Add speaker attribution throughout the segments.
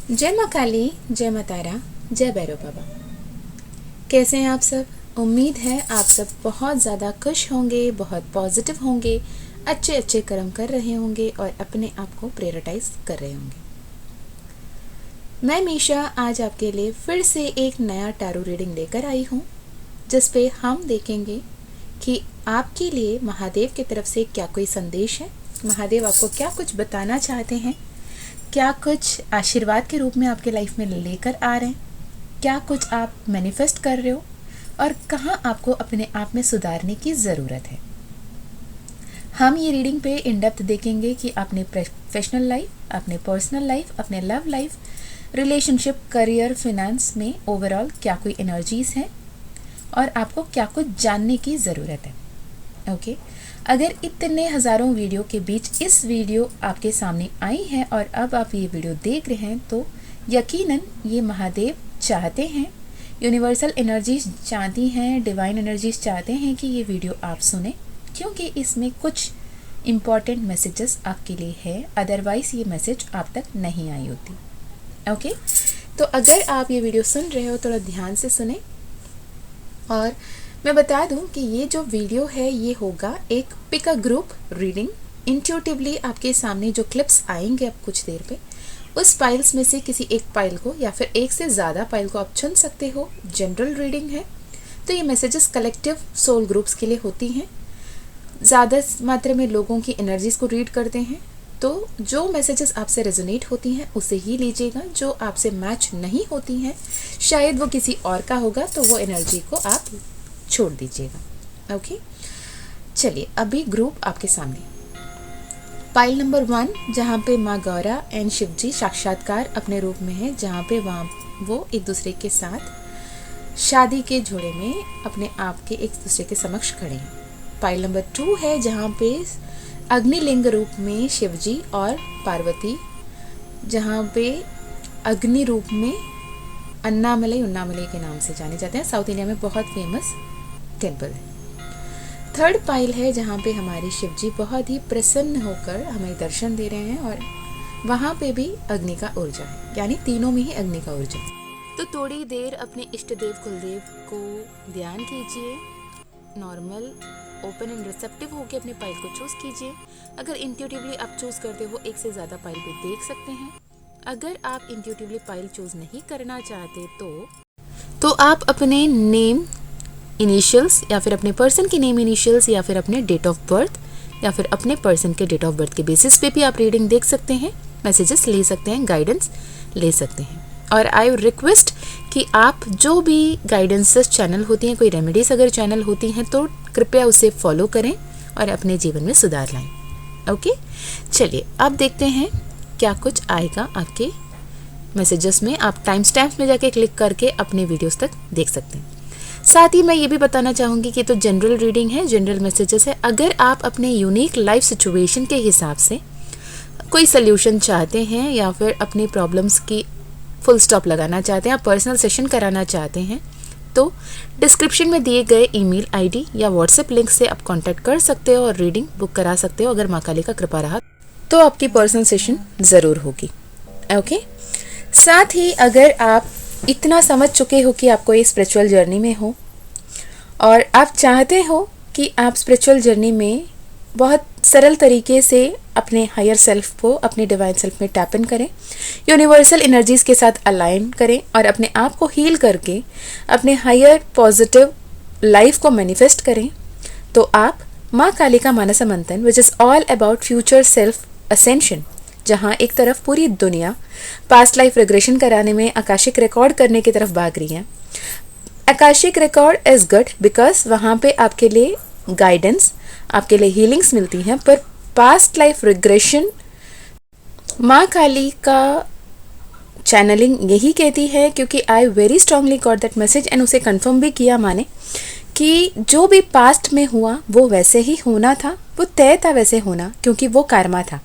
Speaker 1: जय माँ काली, जय माँ तारा, जय भैरव बाबा। कैसे हैं आप सब? उम्मीद है आप सब बहुत ज़्यादा खुश होंगे, बहुत पॉजिटिव होंगे, अच्छे अच्छे कर्म कर रहे होंगे और अपने आप को प्रायोरिटाइज कर रहे होंगे। मैं मीशा आज आपके लिए फिर से एक नया टैरो रीडिंग लेकर आई हूँ, जिस पे हम देखेंगे कि आपके लिए महादेव की तरफ से क्या कोई संदेश है, महादेव आपको क्या कुछ बताना चाहते हैं, क्या कुछ आशीर्वाद के रूप में आपके लाइफ में लेकर आ रहे हैं, क्या कुछ आप मैनिफेस्ट कर रहे हो और कहाँ आपको अपने आप में सुधारने की ज़रूरत है। हम ये रीडिंग पे इन डेप्थ देखेंगे कि अपने प्रोफेशनल लाइफ, अपने पर्सनल लाइफ, अपने love life, relationship, career, finance में ओवरऑल क्या कोई एनर्जीज हैं और आपको क्या कुछ जानने की ज़रूरत है। ओके, अगर इतने हज़ारों वीडियो के बीच इस वीडियो आपके सामने आई है और अब आप ये वीडियो देख रहे हैं तो यकीनन ये महादेव चाहते हैं, यूनिवर्सल एनर्जीज चाहती हैं, डिवाइन एनर्जीज चाहते हैं कि ये वीडियो आप सुने, क्योंकि इसमें कुछ इम्पॉर्टेंट मैसेजेस आपके लिए है, अदरवाइज़ ये मैसेज आप तक नहीं आई होती। ओके, तो अगर आप ये वीडियो सुन रहे हो थोड़ा ध्यान से सुने। और मैं बता दूं कि ये जो वीडियो है ये होगा एक pick a group reading. Intuitively आपके सामने जो क्लिप्स आएंगे अब कुछ देर पे, उस फाइल्स में से किसी एक फाइल को या फिर एक से ज़्यादा फाइल को आप चुन सकते हो। जनरल रीडिंग है तो ये मैसेजेस कलेक्टिव सोल ग्रुप्स के लिए होती हैं, ज़्यादा मात्रा में लोगों की एनर्जीज़ को रीड करते हैं। तो जो मैसेजेस आपसे रेजोनेट होती हैं उसे ही लीजिएगा, जो आपसे मैच नहीं होती हैं, शायद वो किसी और का होगा, तो वो एनर्जी को आप छोड़ दीजिएगा। ओके, चलिए अभी ग्रुप आपके सामने। फाइल नंबर 1, जहाँ पे माँ गौरा एंड शिवजी साक्षात्कार अपने रूप में है, जहाँ पे वो एक दूसरे के साथ शादी के जोड़े में अपने आप के एक दूसरे के समक्ष खड़े हैं। फाइल नंबर 2 है जहाँ पे अग्निलिंग रूप में शिवजी और पार्वती, जहाँ पे अग्नि रूप में अन्नामलई के नाम से जाने जाते हैं, साउथ इंडिया में बहुत फेमस टेम्पल है। थर्ड फाइल है जहाँ पे हमारे शिवजी बहुत ही प्रसन्न होकर हमें दर्शन दे रहे हैं और वहाँ पे भी अग्नि का ऊर्जा है, यानी तीनों में ही अग्नि का ऊर्जा। तो थोड़ी देर अपने इष्ट देव कुलदेव को ध्यान कीजिए, नॉर्मल ओपन एंड रिसेप्टिव होकर अपने फाइल को चूज कीजिए। अगर इंट्यूटिवली आप चूज करते हो एक से ज़्यादा फाइल भी देख सकते हैं। अगर आप इंट्यूटिवली फाइल चूज नहीं करना चाहते तो आप अपने नेम इनिशियल्स या फिर अपने पर्सन के नेम इनिशियल्स या फिर अपने डेट ऑफ बर्थ या फिर अपने पर्सन के डेट ऑफ बर्थ के बेसिस पे भी आप रीडिंग देख सकते हैं, मैसेजेस ले सकते हैं, गाइडेंस ले सकते हैं। और आई रिक्वेस्ट कि आप जो भी गाइडेंसेस चैनल होती हैं, कोई रेमेडीज अगर चैनल होती हैं तो कृपया उसे फॉलो करें और अपने जीवन में सुधार लाएं। ओके, चलिए अब देखते हैं क्या कुछ आएगा आपके मैसेजेस में। आप टाइम स्टैम्प्स में जाके क्लिक करके अपने वीडियोस तक देख सकते हैं। साथ ही मैं ये भी बताना चाहूँगी कि तो जनरल रीडिंग है, जनरल मैसेजेस है। अगर आप अपने यूनिक लाइफ सिचुएशन के हिसाब से कोई सोल्यूशन चाहते हैं या फिर अपनी प्रॉब्लम्स की फुल स्टॉप लगाना चाहते हैं, आप पर्सनल सेशन कराना चाहते हैं, तो डिस्क्रिप्शन में दिए गए ईमेल आईडी या व्हाट्सएप लिंक से आप कांटेक्ट कर सकते हो और रीडिंग बुक करा सकते हो। अगर माँ काली का कृपा रहा तो आपकी पर्सनल सेशन ज़रूर होगी। ओके, साथ ही अगर आप इतना समझ चुके हो कि आपको ये स्पिरिचुअल जर्नी में हो और आप चाहते हो कि आप स्पिरिचुअल जर्नी में बहुत सरल तरीके से अपने हायर सेल्फ को, अपने डिवाइन सेल्फ में टैप इन करें, यूनिवर्सल एनर्जीज के साथ अलाइन करें और अपने आप को हील करके अपने हायर पॉजिटिव लाइफ को मैनिफेस्ट करें, तो आप माँ काली का मानस मंथन which is all about future self ascension, जहाँ एक तरफ पूरी दुनिया पास्ट लाइफ रिग्रेशन कराने में आकाशिक रिकॉर्ड करने की तरफ भाग रही है। Akashic record is good because वहाँ पे आपके लिए गाइडेंस, आपके लिए हीलिंग्स मिलती हैं, पर पास्ट लाइफ रिग्रेशन माँ काली का चैनलिंग यही कहती है, क्योंकि I very strongly got that message and उसे कंफर्म भी किया माने कि जो भी पास्ट में हुआ वो वैसे ही होना था, वो तय था वैसे होना, क्योंकि वो कर्मा था।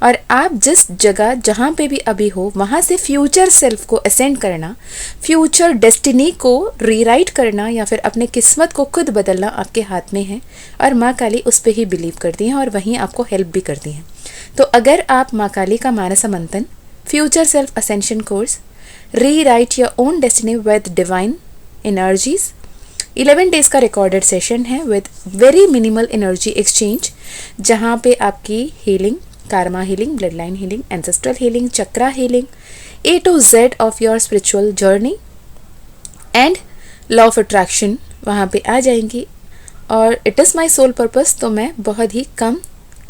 Speaker 1: और आप जिस जगह जहाँ पे भी अभी हो वहाँ से फ्यूचर सेल्फ को असेंड करना, फ्यूचर डेस्टिनी को रीराइट करना या फिर अपने किस्मत को खुद बदलना आपके हाथ में है। और माँ काली उस पर ही बिलीव करती हैं और वहीं आपको हेल्प भी करती हैं। तो अगर आप माँ काली का मानस मंथन future self ascension course, rewrite your own destiny with divine energies. 11 days का रिकॉर्डेड सेशन है with very minimal energy exchange, जहाँ पे आपकी healing, karma healing, bloodline healing, ancestral healing, chakra healing, A to Z of your spiritual journey and law of attraction वहाँ पे आ जाएंगी। और it is my soul purpose, तो मैं बहुत ही कम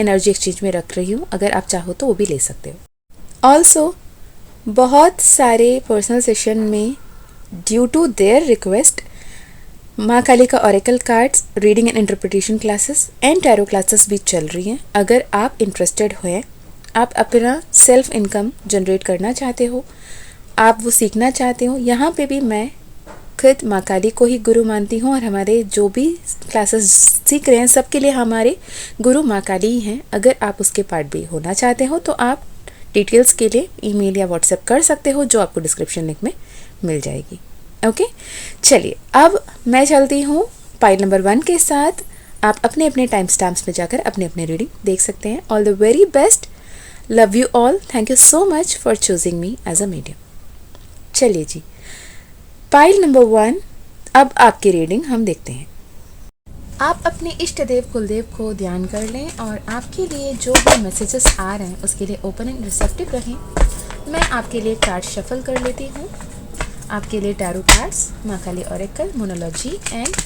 Speaker 1: एनर्जी एक्सचेंज में रख रही हूँ, अगर आप चाहो तो वो भी ले सकते हो। ऑल्सो बहुत सारे पर्सनल सेशन में ड्यू टू देयर रिक्वेस्ट माँ काली का oracle cards, reading and interpretation classes and tarot classes भी चल रही हैं। अगर आप इंटरेस्टेड हैं, आप अपना सेल्फ इनकम जनरेट करना चाहते हो, आप वो सीखना चाहते हो, यहाँ पे भी मैं खुद माँ काली को ही गुरु मानती हूँ और हमारे जो भी क्लासेस सीख रहे हैं सबके लिए हमारे गुरु माँ काली ही हैं। अगर आप उसके पार्ट भी होना चाहते हो तो आप डिटेल्स के लिए ईमेल या व्हाट्सएप कर सकते हो, जो आपको डिस्क्रिप्शन लिंक में मिल जाएगी। ओके, चलिए अब मैं चलती हूँ पाइल नंबर 1 के साथ। आप अपने अपने टाइम स्टैम्प्स में जाकर अपने अपने रीडिंग देख सकते हैं। All the very best, love you all, thank you so much for choosing me as a medium. चलिए जी, पाइल नंबर 1, अब आपकी रीडिंग हम देखते हैं। आप अपने इष्ट देव कुलदेव को ध्यान कर लें और आपके लिए जो भी मैसेजेस आ रहे हैं उसके लिए ओपन एंड रिसेप्टिव रहें। मैं आपके लिए कार्ड शफल कर लेती हूँ। आपके लिए टैरो कार्ड्स, माँ काली ऑरेकल, मोनोलॉजी एंड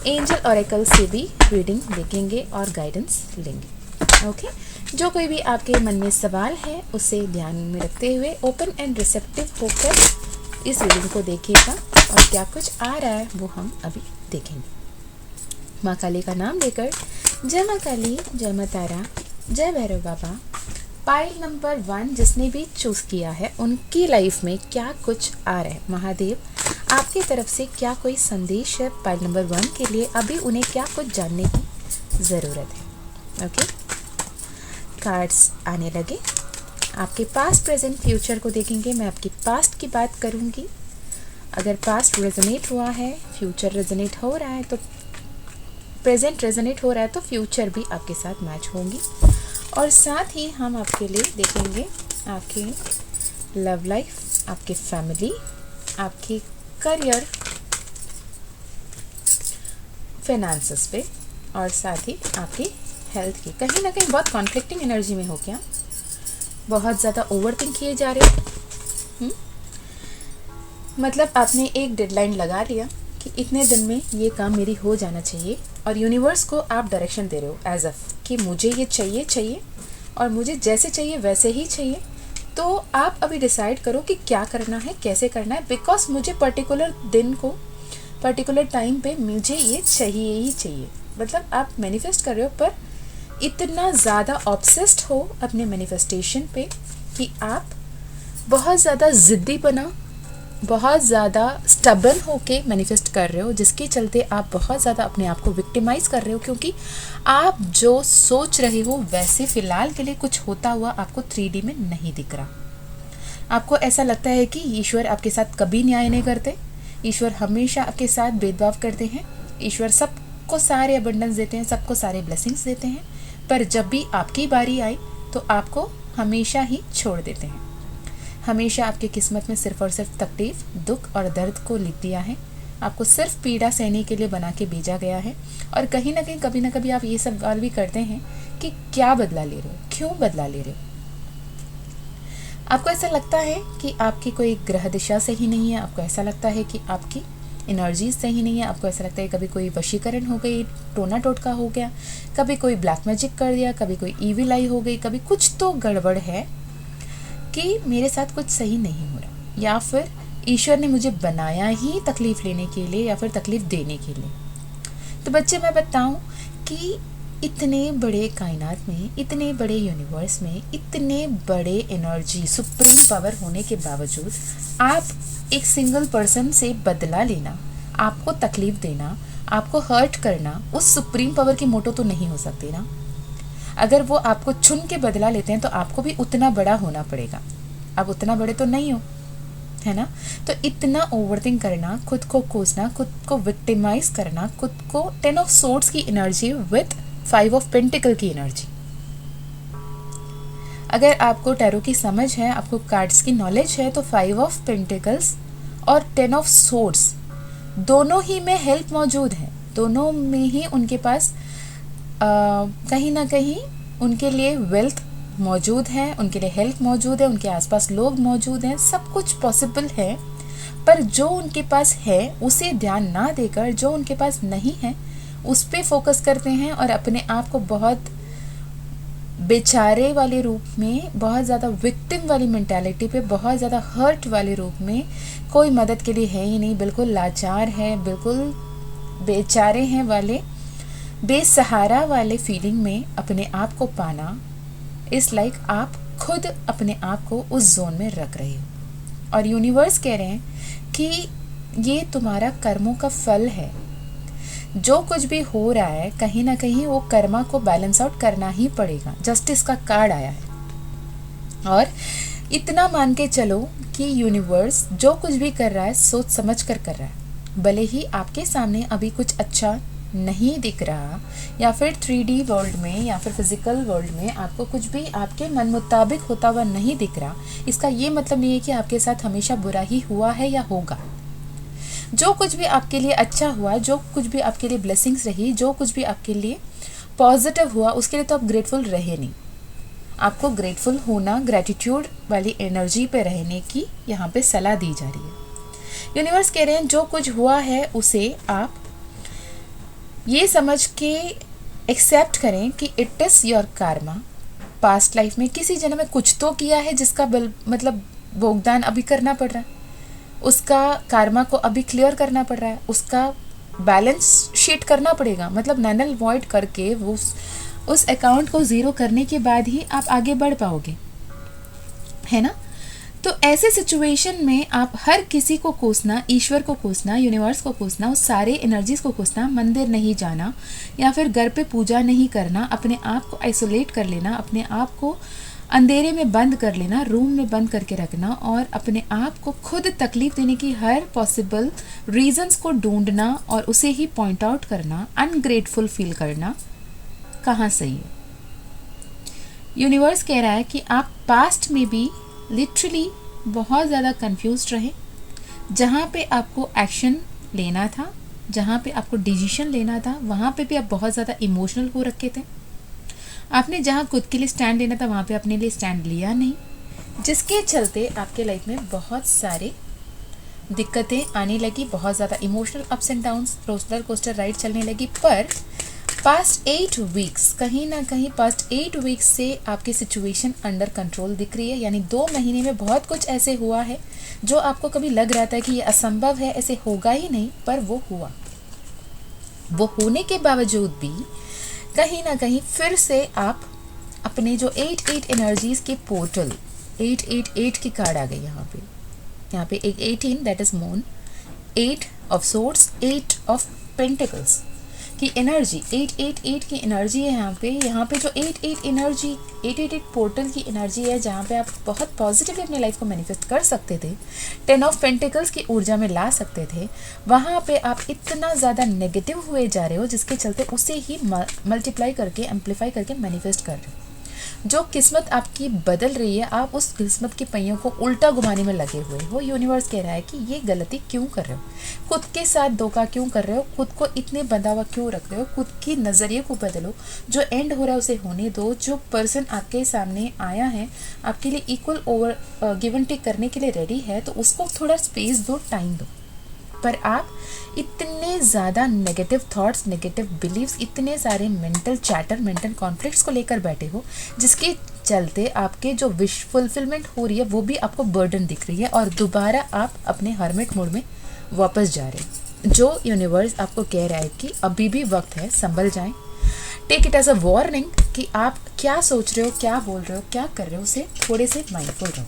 Speaker 1: एंजल ऑरेकल से भी रीडिंग देखेंगे और गाइडेंस लेंगे। ओके, जो कोई भी आपके मन में सवाल है उसे ध्यान में रखते हुए ओपन एंड रिसेप्टिव होकर इस रीडिंग को देखिएगा और क्या कुछ आ रहा है वो हम अभी देखेंगे। माँ काली का नाम लेकर, जय माँ काली, जय माँ तारा, जय भैरव बाबा। पाइल नंबर 1 जिसने भी चूज़ किया है उनकी लाइफ में क्या कुछ आ रहा है, महादेव आपकी तरफ से क्या कोई संदेश है पाइल नंबर 1 के लिए, अभी उन्हें क्या कुछ जानने की ज़रूरत है। ओके, कार्ड्स आने लगे। आपके पास्ट, प्रेजेंट, फ्यूचर को देखेंगे। मैं आपकी पास्ट की बात करूँगी। अगर पास्ट रेजोनेट हुआ है, फ्यूचर रेजोनेट हो रहा है, तो प्रेजेंट रेजोनेट हो रहा है तो फ्यूचर भी आपके साथ मैच होंगी। और साथ ही हम आपके लिए देखेंगे आपकी लव लाइफ, आपकी फैमिली, आपकी करियर, फाइनेंसेस पे और साथ ही आपकी हेल्थ की। कहीं ना कहीं बहुत कॉन्फ्लिक्टिंग एनर्जी में हो क्या, बहुत ज़्यादा ओवरथिंक किए जा रहे हो। मतलब आपने एक डेडलाइन लगा लिया कि इतने दिन में ये काम मेरी हो जाना चाहिए और यूनिवर्स को आप डायरेक्शन दे रहे हो एज अफ कि मुझे ये चाहिए और मुझे जैसे चाहिए वैसे ही चाहिए। तो आप अभी डिसाइड करो कि क्या करना है, कैसे करना है, बिकॉज मुझे पर्टिकुलर दिन को, पर्टिकुलर टाइम पे मुझे ये चाहिए ही चाहिए। मतलब आप मैनिफेस्ट कर रहे हो पर इतना ज़्यादा ऑब्सेस्ड हो अपने मैनिफेस्टेशन पे कि आप बहुत ज़्यादा ज़िद्दी बना, बहुत ज़्यादा स्टबन होके मैनिफेस्ट कर रहे हो, जिसके चलते आप बहुत ज़्यादा अपने आप को विक्टिमाइज़ कर रहे हो, क्योंकि आप जो सोच रहे हो वैसे फ़िलहाल के लिए कुछ होता हुआ आपको 3D में नहीं दिख रहा। आपको ऐसा लगता है कि ईश्वर आपके साथ कभी न्याय नहीं करते, ईश्वर हमेशा आपके साथ भेदभाव करते हैं, ईश्वर सबको सारे अबंडेंस देते हैं, सबको सारे ब्लेसिंग्स देते हैं, पर जब भी आपकी बारी आई तो आपको हमेशा ही छोड़ देते हैं। हमेशा आपकी किस्मत में सिर्फ और सिर्फ तकलीफ, दुख और दर्द को लिख दिया है। आपको सिर्फ पीड़ा सहने के लिए बना के भेजा गया है। और कहीं ना कहीं कभी ना कभी आप ये सवाल भी करते हैं कि क्या बदला ले रहे हो, क्यों बदला ले रहे हो। आपको ऐसा लगता है कि आपकी कोई ग्रह दिशा सही नहीं है, आपको ऐसा लगता है कि आपकी एनर्जी सही नहीं है, आपको ऐसा लगता है कभी कोई वशीकरण हो गई, टोना टोटका हो गया, कभी कोई ब्लैक मैजिक कर दिया, कभी कोई ईविल आई हो गई, कभी कुछ तो गड़बड़ है कि मेरे साथ कुछ सही नहीं हो रहा, या फिर ईश्वर ने मुझे बनाया ही तकलीफ़ लेने के लिए या फिर तकलीफ़ देने के लिए। तो बच्चे मैं बताऊं कि इतने बड़े कायनात में, इतने बड़े यूनिवर्स में, इतने बड़े एनर्जी, सुप्रीम पावर होने के बावजूद आप एक सिंगल पर्सन से बदला लेना, आपको तकलीफ़ देना, आपको हर्ट करना, उस सुप्रीम पावर की मोटो तो नहीं हो सकती ना। अगर वो आपको चुन के बदला लेते हैं तो आपको भी उतना बड़ा होना पड़ेगा। आप उतना बड़े तो नहीं हो, है ना। तो इतना ओवरथिंक करना, खुद को कोसना, खुद को विक्टिमाइज करना, खुद को 10 ऑफ सोर्ड्स की एनर्जी विथ 5 ऑफ पेंटिकल की एनर्जी। अगर आपको टैरो की समझ है, आपको कार्ड्स की नॉलेज है, तो 5 ऑफ पेंटिकल्स और 10 ऑफ सोर्ड्स दोनों ही में हेल्प मौजूद है। दोनों में ही उनके पास कहीं ना कहीं उनके लिए वेल्थ मौजूद है, उनके लिए हेल्प मौजूद है, उनके आसपास लोग मौजूद हैं, सब कुछ पॉसिबल है। पर जो उनके पास है उसे ध्यान ना देकर जो उनके पास नहीं है उस पे फोकस करते हैं और अपने आप को बहुत बेचारे वाले रूप में, बहुत ज़्यादा विक्टिम वाली मेंटालिटी पे, बहुत ज़्यादा हर्ट वाले रूप में, कोई मदद के लिए है ही नहीं, बिल्कुल लाचार है, बिल्कुल बेचारे हैं वाले, बेसहारा वाले फीलिंग में अपने आप को पाना इस लाइक आप खुद अपने आप को उस जोन में रख रहे हो। और यूनिवर्स कह रहे हैं कि ये तुम्हारा कर्मों का फल है। जो कुछ भी हो रहा है कहीं ना कहीं वो कर्मा को बैलेंस आउट करना ही पड़ेगा। जस्टिस का कार्ड आया है और इतना मान के चलो कि यूनिवर्स जो कुछ भी कर रहा है सोच समझ कर रहा है। भले ही आपके सामने अभी कुछ अच्छा नहीं दिख रहा या फिर 3D वर्ल्ड में या फिर फिजिकल वर्ल्ड में आपको कुछ भी आपके मन मुताबिक होता हुआ नहीं दिख रहा, इसका ये मतलब नहीं है कि आपके साथ हमेशा बुरा ही हुआ है या होगा। जो कुछ भी आपके लिए अच्छा हुआ, जो कुछ भी आपके लिए ब्लेसिंग्स रही, जो कुछ भी आपके लिए पॉजिटिव हुआ, उसके लिए तो आप ग्रेटफुल रहे नहीं। आपको ग्रेटफुल होना, ग्रेटिट्यूड वाली एनर्जी पे रहने की यहाँ पे सलाह दी जा रही है। यूनिवर्स कह रहे हैं जो कुछ हुआ है उसे आप ये समझ के एक्सेप्ट करें कि it is your Karma. Past life में किसी जन्म में कुछ तो किया है जिसका मतलब भुगतान अभी करना पड़ रहा है, उसका कार्मा को अभी क्लियर करना पड़ रहा है, उसका बैलेंस शीट करना पड़ेगा। मतलब नल वॉइड करके वो उस अकाउंट को ज़ीरो करने के बाद ही आप आगे बढ़ पाओगे, है ना। तो ऐसे सिचुएशन में आप हर किसी को कोसना, ईश्वर को कोसना, यूनिवर्स को कोसना, उस सारे एनर्जीज को कोसना, मंदिर नहीं जाना या फिर घर पे पूजा नहीं करना, अपने आप को आइसोलेट कर लेना, अपने आप को अंधेरे में बंद कर लेना, रूम में बंद करके रखना और अपने आप को खुद तकलीफ देने की हर पॉसिबल रीजंस को ढूंढना और उसे ही पॉइंट आउट करना, अनग्रेटफुल फील करना कहाँ सही है। यूनिवर्स कह रहा है कि आप पास्ट में भी लिटरली बहुत ज़्यादा कंफ्यूज्ड रहे। जहाँ पे आपको एक्शन लेना था, जहाँ पे आपको डिसीजन लेना था, वहाँ पे भी आप बहुत ज़्यादा इमोशनल हो रखे थे। आपने जहाँ खुद के लिए स्टैंड लेना था वहाँ पे अपने लिए स्टैंड लिया नहीं, जिसके चलते आपके लाइफ में बहुत सारे दिक्कतें आने लगी, बहुत ज़्यादा emotional ups and downs, roller coaster ride चलने लगी। पर पास्ट 8 वीक्स, कहीं ना कहीं पास्ट 8 वीक्स से आपकी सिचुएशन अंडर कंट्रोल दिख रही है। यानी 2 महीने में बहुत कुछ ऐसे हुआ है जो आपको कभी लग रहा था कि ये असंभव है, ऐसे होगा ही नहीं, पर वो हुआ। वो होने के बावजूद भी कहीं ना कहीं फिर से आप अपने जो 8 एनर्जीज के पोर्टल, 8 की कार्ड आ गई यहाँ पे एक 18 that is moon, 8 of swords, 8 of pentacles की एनर्जी, 8 की एनर्जी है यहाँ पे जो 8 एनर्जी, 8 पोर्टल की एनर्जी है, जहाँ पे आप बहुत पॉजिटिवली अपने लाइफ को मैनिफेस्ट कर सकते थे, 10 ऑफ पेंटिकल्स की ऊर्जा में ला सकते थे। वहाँ पे आप इतना ज़्यादा नेगेटिव हुए जा रहे हो जिसके चलते उसे ही मल्टीप्लाई करके, एम्पलीफाई करके मैनिफेस्ट कर रहे हो। जो किस्मत आपकी बदल रही है, आप उस किस्मत की पहियों को उल्टा घुमाने में लगे हुए हो। यूनिवर्स कह रहा है कि ये गलती क्यों कर रहे हो, खुद के साथ धोखा क्यों कर रहे हो, खुद को इतने बंधा हुआ क्यों रख रहे हो, खुद की नज़रिए को बदलो। जो एंड हो रहा है उसे होने दो। जो पर्सन आपके सामने आया है, आपके लिए equal over give and take करने के लिए रेडी है, तो उसको थोड़ा स्पेस दो, टाइम दो। पर आप इतने ज़्यादा नेगेटिव थॉट्स, नेगेटिव बिलीव्स, इतने सारे मेंटल चैटर, मेंटल कॉन्फ्लिक्ट्स को लेकर बैठे हो, जिसके चलते आपके जो विश फुलफिलमेंट हो रही है वो भी आपको बर्डन दिख रही है और दोबारा आप अपने हर्मिट मोड में वापस जा रहे हैं। जो यूनिवर्स आपको कह रहा है कि अभी भी वक्त है, संभल जाएं। Take it as a warning कि आप क्या सोच रहे हो, क्या बोल रहे हो, क्या कर रहे हो, उसे थोड़े से माइंडफुल रहो।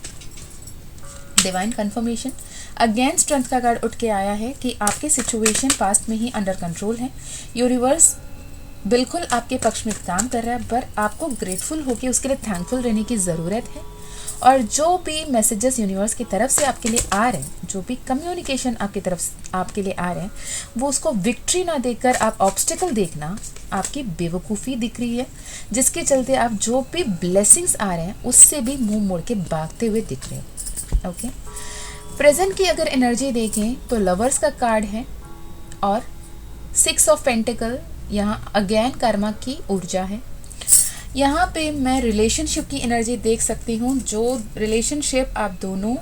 Speaker 1: डिवाइन कन्फर्मेशन अगेन, स्ट्रेंथ का कार्ड उठ के आया है कि आपकी सिचुएशन पास्ट में ही अंडर कंट्रोल है। यूनिवर्स बिल्कुल आपके पक्ष में काम कर रहा है, पर आपको ग्रेटफुल होकर उसके लिए थैंकफुल रहने की ज़रूरत है। और जो भी मैसेजेस यूनिवर्स की तरफ से आपके लिए आ रहे हैं, जो भी कम्युनिकेशन आपकी तरफ आपके लिए आ रहे हैं, वो उसको विक्ट्री ना देकर आप ऑब्स्टिकल देखना आपकी बेवकूफ़ी दिख रही है, जिसके चलते आप जो भी ब्लेसिंग्स आ रहे हैं उससे भी मुंह मोड़ के भागते हुए दिख रहे हो। ओके, प्रेजेंट की अगर एनर्जी देखें तो लवर्स का कार्ड है और 6 ऑफ पेंटिकल यहाँ अगेन कर्मा की ऊर्जा है। यहाँ पे मैं रिलेशनशिप की एनर्जी देख सकती हूँ। जो रिलेशनशिप आप दोनों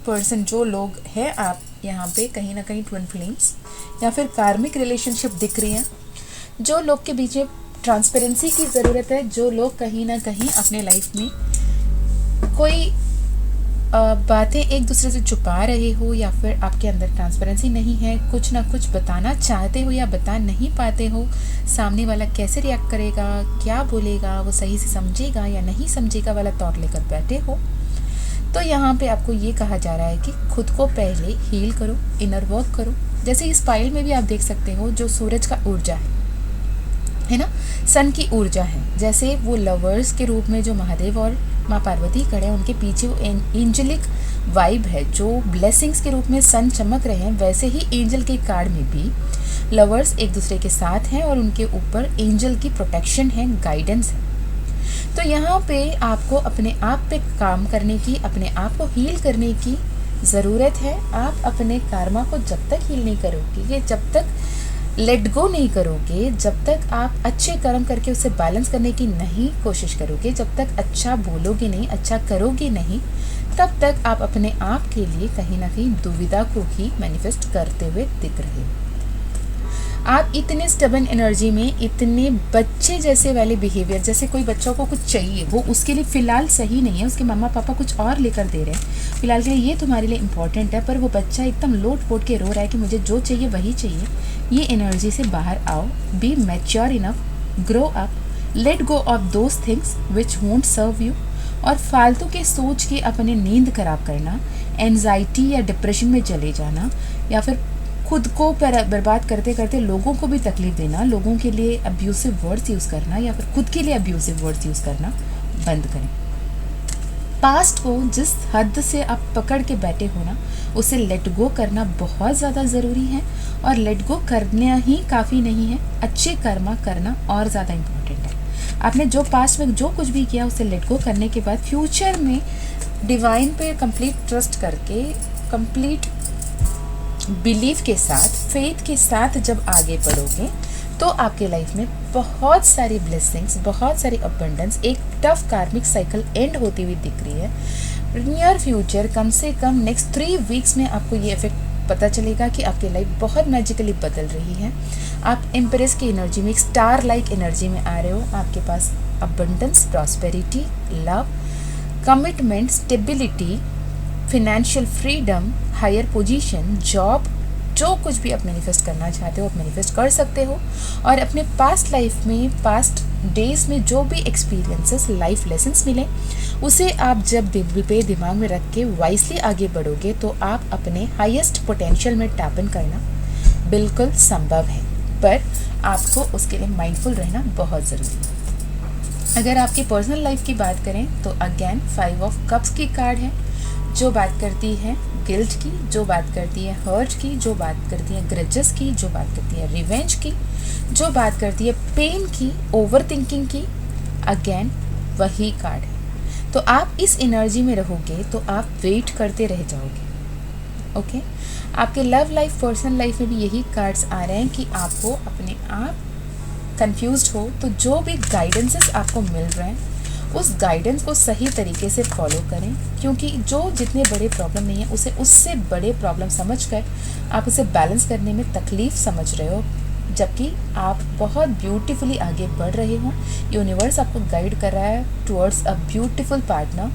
Speaker 1: पर्सन, जो लोग हैं आप यहाँ पे कहीं ना कहीं ट्विन फ्लेम्स या फिर कार्मिक रिलेशनशिप दिख रही हैं। जो लोग के बीच में ट्रांसपेरेंसी की ज़रूरत है, जो लोग कहीं ना कहीं अपने लाइफ में कोई बातें एक दूसरे से छुपा रहे हो या फिर आपके अंदर ट्रांसपेरेंसी नहीं है, कुछ ना कुछ बताना चाहते हो या बता नहीं पाते हो, सामने वाला कैसे रिएक्ट करेगा, क्या बोलेगा, वो सही से समझेगा या नहीं समझेगा वाला थॉट लेकर बैठे हो, तो यहाँ पे आपको ये कहा जा रहा है कि खुद को पहले हील करो, इनर वर्क करो। जैसे इस फाइल में भी आप देख सकते हो जो सूरज का ऊर्जा है ना, सन की ऊर्जा है। जैसे वो लवर्स के रूप में जो महादेव और माँ पार्वती खड़े हैं, उनके पीछे वो एंजलिक वाइब है, जो ब्लेसिंग्स के रूप में सन चमक रहे हैं, वैसे ही एंजल के कार्ड में भी लवर्स एक दूसरे के साथ हैं और उनके ऊपर एंजल की प्रोटेक्शन है, गाइडेंस है। तो यहाँ पे आपको अपने आप पे काम करने की, अपने आप को हील करने की ज़रूरत है। आप अपने कार्मा को जब तक हील नहीं करोगे, जब तक लेट गो नहीं करोगे, जब तक आप अच्छे कर्म करके उसे बैलेंस करने की नहीं कोशिश करोगे, जब तक अच्छा बोलोगे नहीं, अच्छा करोगे नहीं, तब तक आप अपने आप के लिए कहीं ना कहीं दुविधा को ही मैनिफेस्ट करते हुए दिख रहे हो। आप इतने स्टबन एनर्जी में, इतने बच्चे जैसे वाले बिहेवियर, जैसे कोई बच्चों को कुछ चाहिए, वो उसके लिए फ़िलहाल सही नहीं है, उसके मम्मा पापा कुछ और लेकर दे रहे हैं, फ़िलहाल के लिए ये तुम्हारे लिए इम्पॉर्टेंट है, पर वो बच्चा एकदम लोट पोट के रो रहा है कि मुझे जो चाहिए वही चाहिए। ये एनर्जी से बाहर आओ, be mature enough, grow up, let go of those things which won't serve you. और फालतू के सोच के अपने नींद खराब करना, एनजाइटी या डिप्रेशन में चले जाना, या फिर खुद को बर्बाद करते करते लोगों को भी तकलीफ देना, लोगों के लिए अब्यूसिव वर्ड्स यूज़ करना या फिर खुद के लिए अब्यूसिव वर्ड्स यूज़ करना बंद करें। पास्ट को जिस हद से आप पकड़ के बैठे हो ना, उसे लेट गो करना बहुत ज़्यादा ज़रूरी है। और लेट गो करना ही काफ़ी नहीं है, अच्छे कर्मा करना और ज़्यादा इम्पोर्टेंट है। आपने जो पास्ट में जो कुछ भी किया उसे लेट गो करने के बाद फ्यूचर में डिवाइन पे कंप्लीट ट्रस्ट करके, कंप्लीट बिलीफ के साथ, फेथ के साथ जब आगे बढ़ोगे तो आपके लाइफ में बहुत सारी ब्लेसिंग्स, बहुत सारी अबंडेंस, एक टफ कार्मिक साइकिल एंड होती हुई दिख रही है। नियर फ्यूचर कम से कम नेक्स्ट 3 वीक्स में आपको ये इफेक्ट पता चलेगा कि आपकी लाइफ बहुत मैजिकली बदल रही है। आप एम्प्रेस की एनर्जी में, एक स्टार लाइक एनर्जी में आ रहे हो। आपके पास abundance, prosperity, love, commitment, stability, financial freedom, higher position, job, जो कुछ भी आप मैनिफेस्ट करना चाहते हो आप मैनिफेस्ट कर सकते हो। और अपने पास्ट लाइफ में, पास्ट डेज में जो भी एक्सपीरियंसेस, लाइफ लेसन्स मिले, उसे आप जब दिमाग में रख के वाइसली आगे बढ़ोगे तो आप अपने हाईएस्ट पोटेंशियल में टैप इन करना बिल्कुल संभव है, पर आपको उसके लिए माइंडफुल रहना बहुत ज़रूरी है। अगर आपकी पर्सनल लाइफ की बात करें तो अगेन 5 ऑफ कप्स की कार्ड है, जो बात करती है गिल्ट की, जो बात करती है हर्ट की, जो बात करती है ग्रजेस की, जो बात करती है रिवेंज की, जो बात करती है पेन की, ओवर थिंकिंग की। अगेन वही कार्ड है। तो आप इस एनर्जी में रहोगे तो आप वेट करते रह जाओगे। ओके, आपके लव लाइफ, पर्सनल लाइफ में भी यही कार्ड्स आ रहे हैं कि आपको अपने आप कंफ्यूज्ड हो तो जो भी गाइडेंसेस आपको मिल रहे हैं उस गाइडेंस को सही तरीके से फॉलो करें, क्योंकि जो जितने बड़े प्रॉब्लम नहीं है उसे उससे बड़े प्रॉब्लम समझकर आप उसे बैलेंस करने में तकलीफ समझ रहे हो, जबकि आप बहुत ब्यूटीफुली आगे बढ़ रहे हो। यूनिवर्स आपको गाइड कर रहा है towards a beautiful partner,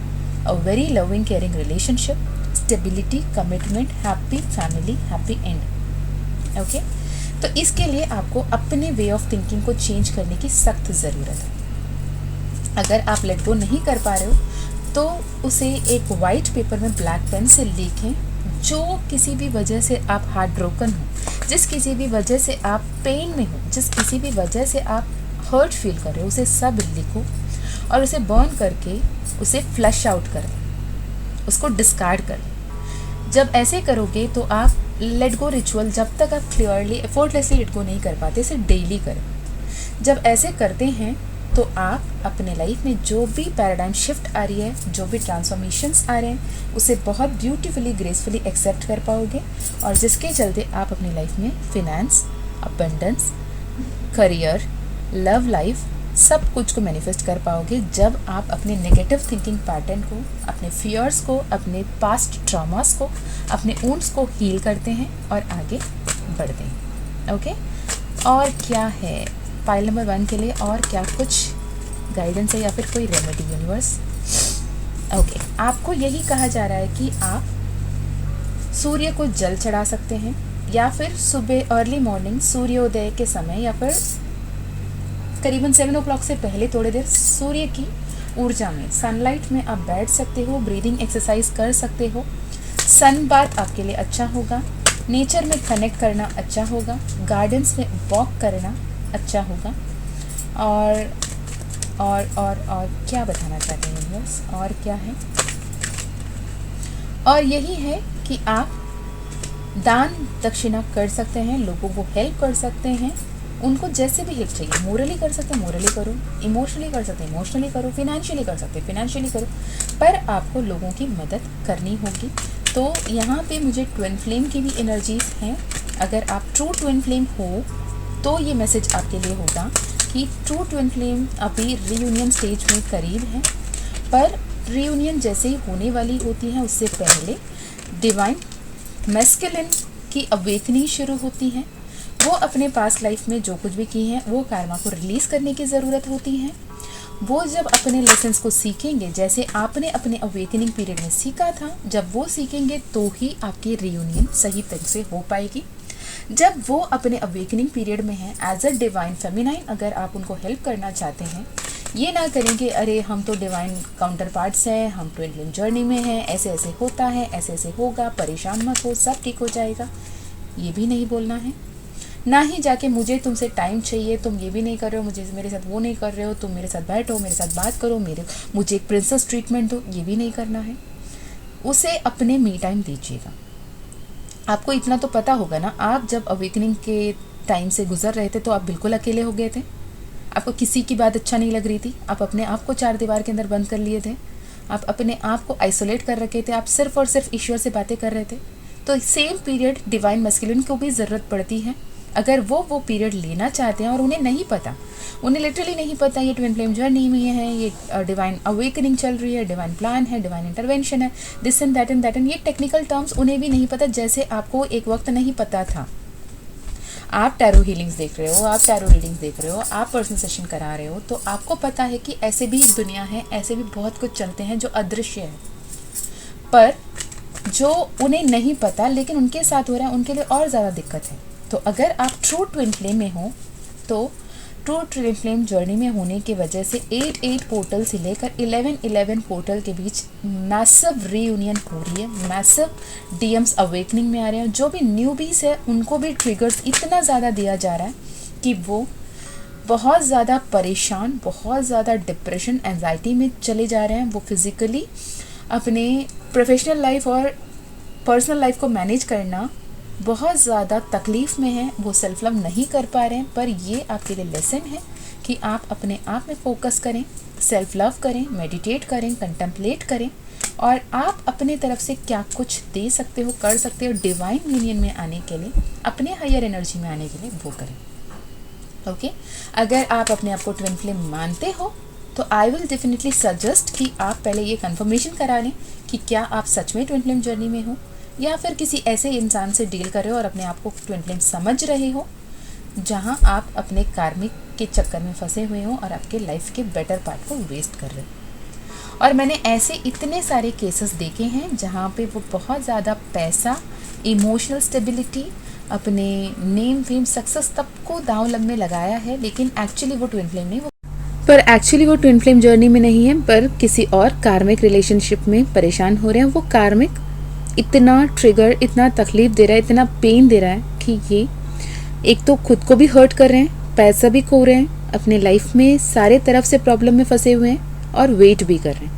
Speaker 1: a very loving caring relationship, stability, commitment, happy family, happy and. Okay, तो इसके लिए आपको अपने वे ऑफ थिंकिंग को चेंज करने की सख्त ज़रूरत है। अगर आप लेट गो नहीं कर पा रहे हो तो उसे एक वाइट पेपर में ब्लैक पेन से लिखें। जो किसी भी वजह से आप हार्ट ब्रोकन हो, जिस किसी भी वजह से आप पेन में हो, जिस किसी भी वजह से आप हर्ट फील कर रहे हो, उसे सब लिखो और उसे बर्न करके उसे फ्लश आउट कर दें, उसको डिस्कार्ड कर दें। जब ऐसे करोगे तो आप लेट गो रिचुअल जब तक आप क्लियरली एफर्टलेसली लेट गो नहीं कर पाते, इसे डेली करें। जब ऐसे करते हैं तो आप अपने लाइफ में जो भी पैराडाइम शिफ्ट आ रही है, जो भी ट्रांसफॉर्मेशंस आ रहे हैं, उसे बहुत ब्यूटीफुली ग्रेसफुली एक्सेप्ट कर पाओगे, और जिसके चलते आप अपनी लाइफ में finance, abundance, career, love life सब कुछ को मैनिफेस्ट कर पाओगे जब आप अपने नेगेटिव थिंकिंग पैटर्न को, अपने फियर्स को, अपने पास्ट ट्रॉमास को, अपने वुंड्स को हील करते हैं और आगे बढ़ते हैं। ओके, और क्या है फाइल नंबर 1 के लिए, और क्या कुछ गाइडेंस है या फिर कोई रेमेडी यूनिवर्स? ओके, आपको यही कहा जा रहा है कि आप सूर्य को जल चढ़ा सकते हैं, या फिर सुबह अर्ली मॉर्निंग सूर्योदय के समय, या फिर करीबन 7 o'clock से पहले थोड़ी देर सूर्य की ऊर्जा में, सनलाइट में आप बैठ सकते हो, ब्रीदिंग एक्सरसाइज कर सकते हो। सन बाथ आपके लिए अच्छा होगा, नेचर में कनेक्ट करना अच्छा होगा, गार्डन्स में वॉक करना अच्छा होगा। और क्या बताना चाहते हैं यूनिवर्स, और क्या है? और यही है कि आप दान दक्षिणा कर सकते हैं, लोगों को हेल्प कर सकते हैं, उनको जैसे भी हेल्प चाहिए, मोरली कर सकते हैं मोरली करो, इमोशनली कर सकते हैं इमोशनली करो, फिनेंशियली कर सकते हैं फिनेंशियली करो, पर आपको लोगों की मदद करनी होगी। तो यहाँ पे मुझे ट्विन फ्लेम की भी एनर्जीज हैं। अगर आप ट्रू ट्विन फ्लेम हो तो ये मैसेज आपके लिए होगा कि ट्रू ट्विन फ्लेम अभी रीयूनियन स्टेज में करीब है, पर रीयूनियन जैसे ही होने वाली होती है उससे पहले डिवाइन मैस्कुलिन की अवेकनिंग शुरू होती है। वो अपने पास्ट लाइफ में जो कुछ भी की है वो कार्मा को रिलीज करने की ज़रूरत होती है। वो जब अपने लेसन्स को सीखेंगे, जैसे आपने अपने अवेकनिंग पीरियड में सीखा था, जब वो सीखेंगे तो ही आपकी रियूनियन सही तरह से हो पाएगी। जब वो अपने अवेकनिंग पीरियड में हैं एज अ डिवाइन फेमिनाइन, अगर आप उनको हेल्प करना चाहते हैं, ये ना करेंगे अरे हम तो डिवाइन काउंटर पार्ट्स हैं, हम ट्विन फ्लेम जर्नी में हैं, ऐसे ऐसे होता है, ऐसे ऐसे होगा, परेशान मत हो, सब ठीक हो जाएगा, ये भी नहीं बोलना है। ना ही जाके मुझे तुमसे टाइम चाहिए, तुम ये भी नहीं कर रहे हो, मुझे मेरे साथ वो नहीं कर रहे हो, तुम मेरे साथ बैठो, मेरे साथ बात करो, मुझे एक प्रिंसेस ट्रीटमेंट दो, ये भी नहीं करना है। उसे अपने मी टाइम दीजिएगा। आपको इतना तो पता होगा ना, आप जब अवेकनिंग के टाइम से गुजर रहे थे तो आप बिल्कुल अकेले हो गए थे, आपको किसी की बात अच्छा नहीं लग रही थी, आप अपने आप को 4 दीवार के अंदर बंद कर लिए थे, आप अपने आप को आइसोलेट कर रखे थे, आप सिर्फ और सिर्फ ईश्वर से बातें कर रहे थे। तो सेम पीरियड डिवाइन मैस्कुलिन को भी ज़रूरत पड़ती है। अगर वो पीरियड लेना चाहते हैं और उन्हें नहीं पता, उन्हें लिटरली नहीं पता ये ट्विन फ्लेम जर्नी में है, ये डिवाइन अवेकनिंग चल रही है, डिवाइन प्लान है, डिवाइन इंटरवेंशन है, this and that and that and, ये टेक्निकल टर्म्स उन्हें भी नहीं पता, जैसे आपको एक वक्त नहीं पता था। आप टैरो हीलिंग्स देख रहे हो, आप टैरो रीडिंग्स देख रहे हो, आप पर्सनल सेशन करा रहे हो, तो आपको पता है कि ऐसे भी एक दुनिया है, ऐसे भी बहुत कुछ चलते हैं जो अदृश्य है, पर जो उन्हें नहीं पता लेकिन उनके साथ हो रहा है, उनके लिए और ज़्यादा दिक्कत है। तो अगर आप ट्रू ट्विन फ्लेम में हो तो ट्रू ट्विन फ्लेम जर्नी में होने की वजह से 8 पोर्टल से लेकर 11 पोर्टल के बीच मैसिव रीयूनियन हो रही है, मैसिव डीएम्स अवेकनिंग में आ रहे हैं। जो भी न्यूबीज है उनको भी ट्रिगर्स इतना ज़्यादा दिया जा रहा है कि वो बहुत ज़्यादा परेशान, बहुत ज़्यादा डिप्रेशन, एंजाइटी में चले जा रहे हैं। वो फिज़िकली अपने प्रोफेशनल लाइफ और पर्सनल लाइफ को मैनेज करना बहुत ज़्यादा तकलीफ़ में है, वो सेल्फ लव नहीं कर पा रहे हैं। पर ये आपके लिए लेसन है कि आप अपने आप में फोकस करें, सेल्फ लव करें, मेडिटेट करें, कंटेम्पलेट करें, और आप अपने तरफ से क्या कुछ दे सकते हो, कर सकते हो डिवाइन यूनियन में आने के लिए, अपने हायर एनर्जी में आने के लिए, वो करें। ओके, अगर आप अपने आप को ट्विन फ्लेम मानते हो तो आई विल डेफिनेटली सजेस्ट कि आप पहले ये कंफर्मेशन करा लें कि क्या आप सच में ट्विन फ्लेम जर्नी में हो, या फिर किसी ऐसे इंसान से डील कर रहे हो और अपने आप को ट्विन फ्लेम समझ रहे हो, जहां आप अपने कार्मिक के चक्कर में फंसे हुए हो और आपके लाइफ के बेटर पार्ट को वेस्ट कर रहे हो। और मैंने ऐसे इतने सारे केसेस देखे हैं जहां पे वो बहुत ज़्यादा पैसा, इमोशनल स्टेबिलिटी, अपने नेम फेम, सक्सेस तब को दांव में लगाया है, लेकिन एक्चुअली वो ट्विन फ्लेम नहीं, वो ट्विन फ्लेम जर्नी में नहीं है, पर किसी और कार्मिक रिलेशनशिप में परेशान हो रहे हैं। वो कार्मिक इतना ट्रिगर, इतना तकलीफ दे रहा है, इतना पेन दे रहा है कि ये एक तो खुद को भी हर्ट कर रहे हैं, पैसा भी खो रहे हैं, अपने लाइफ में सारे तरफ से प्रॉब्लम में फंसे हुए हैं और वेट भी कर रहे हैं।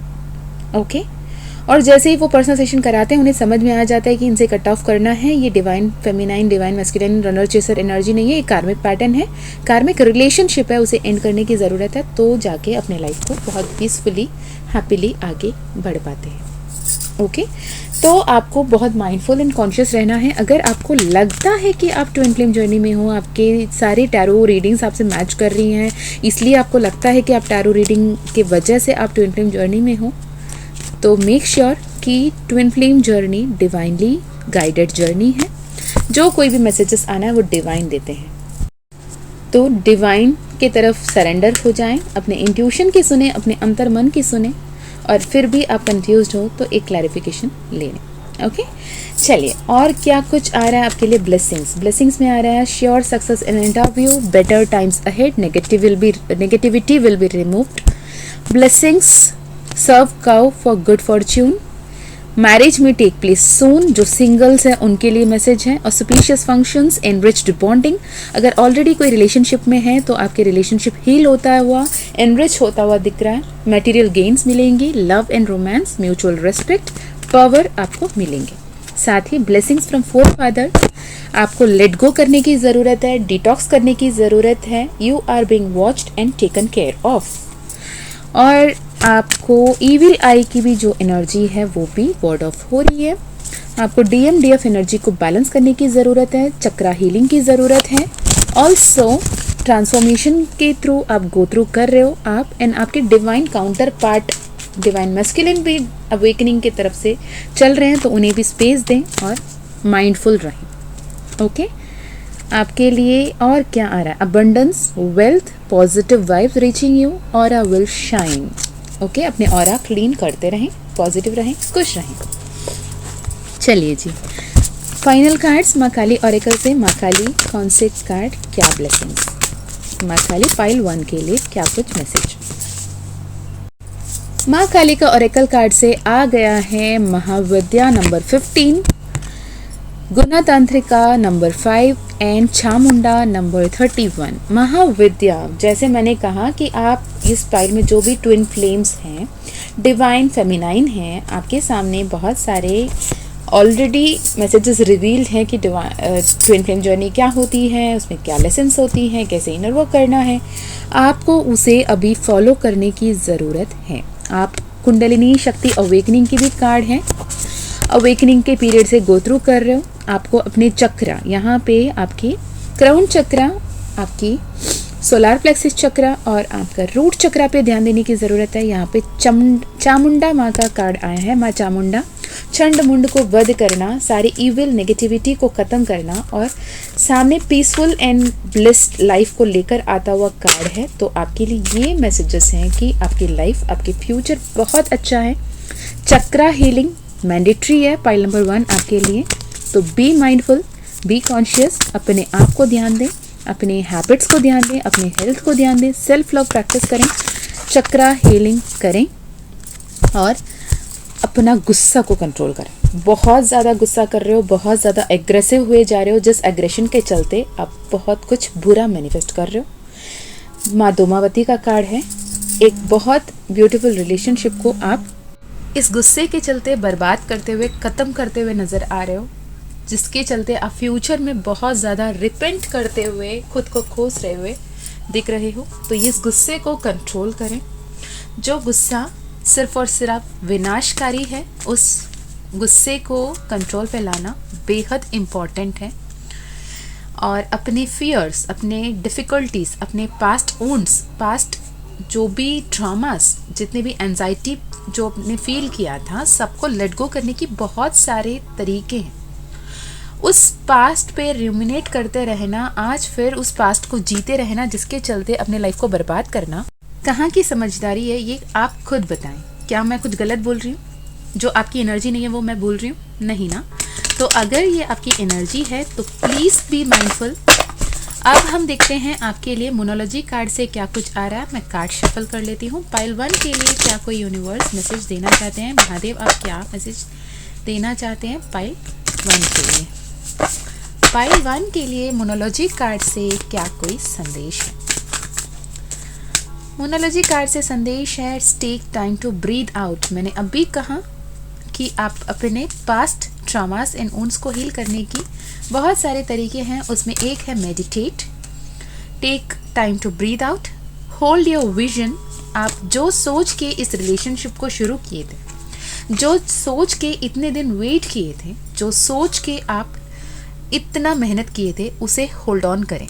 Speaker 1: ओके। और जैसे ही वो पर्सनल सेशन कराते हैं उन्हें समझ में आ जाता है कि इनसे कट ऑफ करना है, ये divine feminine, divine masculine, runner chaser energy नहीं है, ये कार्मिक पैटर्न है, कार्मिक रिलेशनशिप है, उसे एंड करने की ज़रूरत है, तो जाके अपने लाइफ को बहुत पीसफुली हैप्पीली आगे बढ़ पाते हैं। ओके तो आपको बहुत माइंडफुल एंड कॉन्शियस रहना है। अगर आपको लगता है कि आप ट्विन फ्लेम जर्नी में हो, आपके सारे टैरो रीडिंग्स आपसे मैच कर रही हैं, इसलिए आपको लगता है कि आप टैरो रीडिंग के वजह से आप ट्विन फ्लेम जर्नी में हो, तो मेक श्योर कि twin flame journey divinely guided journey है। जो कोई भी मैसेजेस आना है वो डिवाइन देते हैं, तो डिवाइन की तरफ सरेंडर हो जाएं, अपने इंट्यूशन की सुने, अपने अंतर मन की सुने, और फिर भी आप कंफ्यूज्ड हो तो एक क्लैरिफिकेशन ले लें। ओके चलिए, और क्या कुछ आ रहा है आपके लिए? ब्लेसिंग्स में आ रहा है sure success in interview, better times ahead, negativity will be removed, blessings serve cow for good fortune, marriage में टेक प्लेस सून, जो सिंगल्स हैं उनके लिए मैसेज है, ऑस्पिशियस फंक्शंस, एनरिच्ड बॉन्डिंग, अगर ऑलरेडी कोई रिलेशनशिप में है तो आपके रिलेशनशिप हील होता हुआ, एनरिच होता हुआ दिख रहा है, मटेरियल गेन्स मिलेंगी, love and romance, mutual respect, power आपको मिलेंगे। साथ ही ब्लेसिंग्स फ्रॉम फोर फादर, आपको लेट गो करने की ज़रूरत है, डिटॉक्स करने की ज़रूरत है, you are being watched and taken care of, और आपको ईविल आई की भी जो एनर्जी है वो भी वर्ड ऑफ हो रही है। आपको DMDF एनर्जी को बैलेंस करने की ज़रूरत है, चक्रा हीलिंग की ज़रूरत है, ऑल्सो ट्रांसफॉर्मेशन के थ्रू आप गो थ्रू कर रहे हो आप, एंड आपके divine counter part divine masculine भी अवेकनिंग की तरफ से चल रहे हैं, तो उन्हें भी स्पेस दें और माइंडफुल रहें। ओके आपके लिए और क्या आ रहा है? Abundance, wealth, positive vibes reaching you, aura will shine. Okay अपने ऑरा क्लीन करते रहें, पॉजिटिव रहें, खुश रहें। चलिए जी, फाइनल कार्ड्स माँ काली ऑरेकल से। माँ काली कौन से कार्ड क्या ब्लेसिंग्स? माँ काली पाइल 1 के लिए क्या कुछ मैसेज? माँ काली का ऑरेकल कार्ड से आ गया है महाविद्या नंबर 15, गुणातांत्रिका नंबर 5 एंड चामुंडा नंबर 31। महाविद्या, जैसे मैंने कहा कि आप इस पाइल में जो भी ट्विन फ्लेम्स हैं, डिवाइन फेमिनाइन हैं, आपके सामने बहुत सारे ऑलरेडी मैसेजेस रिवील्ड हैं कि ट्विन फ्लेम जर्नी क्या होती है, उसमें क्या लेसन्स होती हैं, कैसे इनर वर्क करना है, आपको उसे अभी फॉलो करने की ज़रूरत है। आप कुंडलिनी शक्ति अवेकनिंग की भी कार्ड हैं, अवेकनिंग के पीरियड से गो थ्रू कर रहे हो। आपको अपने चक्रा, यहाँ पे आपकी क्राउन चक्रा, आपकी सोलार प्लेक्सिस चक्रा और आपका रूट चक्रा पे ध्यान देने की ज़रूरत है। यहाँ पे चामुंडा माँ का कार्ड आया है। माँ चामुंडा चंड मुंड को वध करना, सारी इविल नेगेटिविटी को ख़त्म करना और सामने पीसफुल एंड ब्लिस्ड लाइफ को लेकर आता हुआ कार्ड है। तो आपके लिए ये मैसेजेस हैं कि आपकी लाइफ, आपके फ्यूचर बहुत अच्छा है। चक्रा हीलिंग मैंडेटरी है पाइल नंबर 1 आपके लिए। तो बी माइंडफुल, बी कॉन्शियस, अपने आप को ध्यान दें, अपने हैबिट्स को ध्यान दें, अपने हेल्थ को ध्यान दें, सेल्फ लव प्रैक्टिस करें, चक्रा हीलिंग करें और अपना गुस्सा को कंट्रोल करें। बहुत ज़्यादा गुस्सा कर रहे हो, बहुत ज़्यादा एग्रेसिव हुए जा रहे हो, जिस एग्रेशन के चलते आप बहुत कुछ बुरा मैनिफेस्ट कर रहे हो। माँ दोमावती का कार्ड है। एक बहुत ब्यूटीफुल रिलेशनशिप को आप इस गुस्से के चलते बर्बाद करते हुए, ख़त्म करते हुए नज़र आ रहे हो, जिसके चलते आप फ्यूचर में बहुत ज़्यादा रिपेंट करते हुए, खुद को खोस रहे हुए दिख रहे हो। तो इस गुस्से को कंट्रोल करें। जो गुस्सा सिर्फ और सिर्फ विनाशकारी है, उस गुस्से को कंट्रोल पे लाना बेहद इम्पॉर्टेंट है। और अपने फियर्स, अपने डिफ़िकल्टीज, अपने पास्ट वुंड्स, पास्ट जो भी ट्रॉमास, जितने भी एंजाइटी जो आपने फील किया था, सबको लेट गो करने की बहुत सारे तरीके हैं। उस पास्ट पे रूमिनेट करते रहना, आज फिर उस पास्ट को जीते रहना, जिसके चलते अपने लाइफ को बर्बाद करना, कहाँ की समझदारी है ये आप खुद बताएं। क्या मैं कुछ गलत बोल रही हूँ? जो आपकी एनर्जी नहीं है वो मैं बोल रही हूँ? नहीं ना। तो अगर ये आपकी एनर्जी है तो प्लीज़ बी माइंडफुल। अब हम देखते हैं आपके लिए मोनोलॉजी कार्ड से क्या कुछ आ रहा है। मैं कार्ड शफल कर लेती हूँ। पाइल 1 के लिए क्या कोई यूनिवर्स मैसेज देना चाहते हैं? महादेव आप क्या मैसेज देना चाहते हैं पाइल 1 के लिए? पाइल 1 के लिए मोनोलॉजी कार्ड से क्या कोई संदेश है? मोनोलॉजी कार्ड से संदेश है, take time to breathe out. मैंने अभी कहा कि आप अपने पास्ट ट्रॉमास एंड वुंड्स को हील करने की बहुत सारे तरीके हैं, उसमें एक है meditate, take time to breathe out, hold your vision. आप जो सोच के इस रिलेशनशिप को शुरू किए थे, जो सोच के इतने दिन वेट किए थे, जो सोच के आप इतना मेहनत किए थे, उसे होल्ड ऑन करें।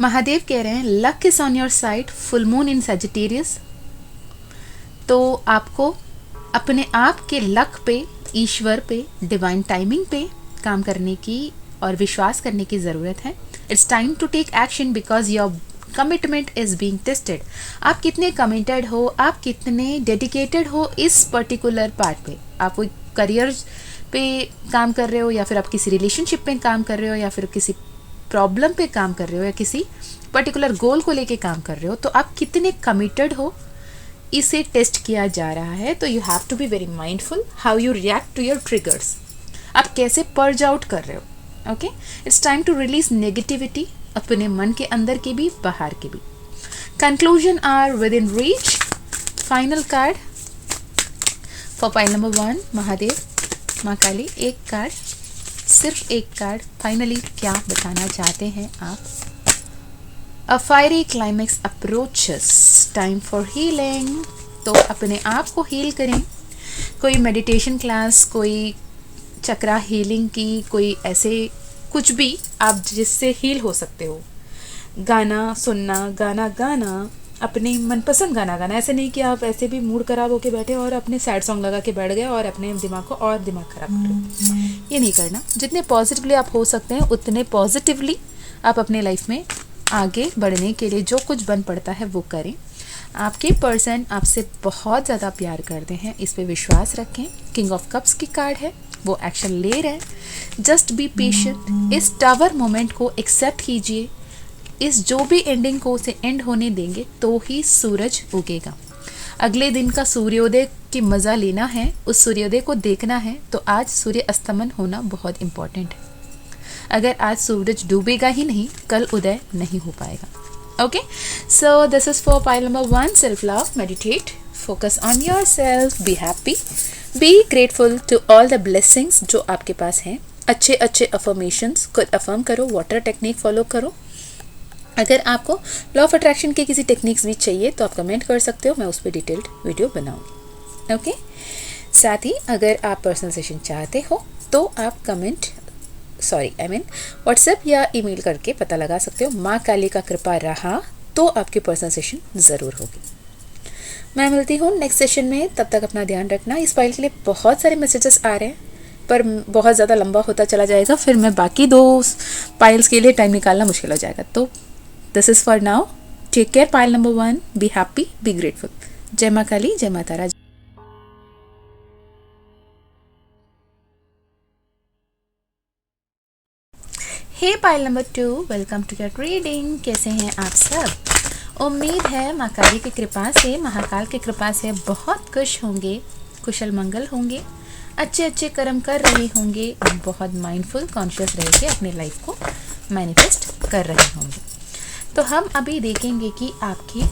Speaker 1: महादेव कह रहे हैं luck is on your side, full moon in Sagittarius. तो आपको अपने आप के लक पे, ईश्वर पे, डिवाइन टाइमिंग पे काम करने की और विश्वास करने की ज़रूरत है। It's time to take action because your commitment is being tested. आप कितने कमिटेड हो, आप कितने डेडिकेटेड हो इस पर्टिकुलर पार्ट पे। आप कोई करियर पे काम कर रहे हो, या फिर आप किसी रिलेशनशिप पे काम कर रहे हो, या फिर किसी प्रॉब्लम पे काम कर रहे हो, या किसी पर्टिकुलर गोल को लेके काम कर रहे हो, तो आप कितने कमिटेड हो इसे टेस्ट किया जा रहा है। तो you have to be very mindful how you react to your triggers. आप कैसे पर्ज आउट कर रहे हो। Okay, it's time to release negativity, अपने मन के अंदर के भी, बाहर के भी। Conclusion are within reach. Final card for pile number 1 Mahadev, माँ काली। एक कार्ड, सिर्फ एक कार्ड। फाइनली क्या बताना चाहते हैं आप? A fiery climax approaches, time for healing. तो अपने आप को हील करें। कोई मेडिटेशन क्लास, कोई चक्रा हीलिंग की, कोई ऐसे कुछ भी आप जिससे हील हो सकते हो। गाना सुनना, गाना गाना, अपने मनपसंद गाना गाना। ऐसे नहीं कि आप ऐसे भी मूड ख़राब होके बैठे और अपने सैड सॉन्ग लगा के बैठ गए और अपने दिमाग को और दिमाग ख़राब कर रहे हो। ये नहीं करना। जितने पॉजिटिवली आप हो सकते हैं उतने पॉजिटिवली आप अपने लाइफ में आगे बढ़ने के लिए जो कुछ बन पड़ता है वो करें। आपके पर्सन आपसे बहुत ज़्यादा प्यार करते हैं, इस पे विश्वास रखें। किंग ऑफ कप्स की कार्ड है, वो एक्शन ले रहे हैं। Just be patient. इस टावर मोमेंट को एक्सेप्ट कीजिए। इस जो भी एंडिंग को उसे एंड होने देंगे तो ही सूरज उगेगा। अगले दिन का सूर्योदय की मज़ा लेना है, उस सूर्योदय को देखना है, तो आज सूर्य अस्तमन होना बहुत इम्पॉर्टेंट है। अगर आज सूरज डूबेगा ही नहीं, कल उदय नहीं हो पाएगा। Okay, so this is for pile number 1, self love, meditate, focus on yourself, be happy, be grateful to all the blessings जो आपके पास हैं। अच्छे अच्छे अफर्मेशंस को अफर्म करो, वाटर टेक्निक फॉलो करो। अगर आपको लॉ ऑफ अट्रैक्शन के किसी टेक्निक्स भी चाहिए तो आप कमेंट कर सकते हो, मैं उस पर डिटेल्ड वीडियो बनाऊंगी। ओके, साथ ही अगर आप पर्सनल सेशन चाहते हो तो आप व्हाट्सएप या ईमेल करके पता लगा सकते हो। माँ काली का कृपा रहा तो आपकी पर्सनल सेशन ज़रूर होगी। मैं मिलती हूँ नेक्स्ट सेशन में, तब तक अपना ध्यान रखना। इस फाइल के लिए बहुत सारे मैसेजेस आ रहे हैं पर बहुत ज़्यादा लंबा होता चला जाएगा, फिर मैं बाकी 2 फाइल्स के लिए टाइम निकालना मुश्किल हो जाएगा। तो this is for now. Take care pile number 1, be happy, be grateful. जय माँ काली, जय माँ Tara. Hey pile number 2, welcome to your reading. कैसे हैं आप सब? उम्मीद है माँ काली की कृपा से, महाकाल की कृपा से बहुत खुश होंगे, कुशल मंगल होंगे, अच्छे अच्छे कर्म कर रहे होंगे, बहुत माइंडफुल कॉन्शियस रह के अपने लाइफ को मैनिफेस्ट कर रहे होंगे। तो हम अभी देखेंगे कि आपकी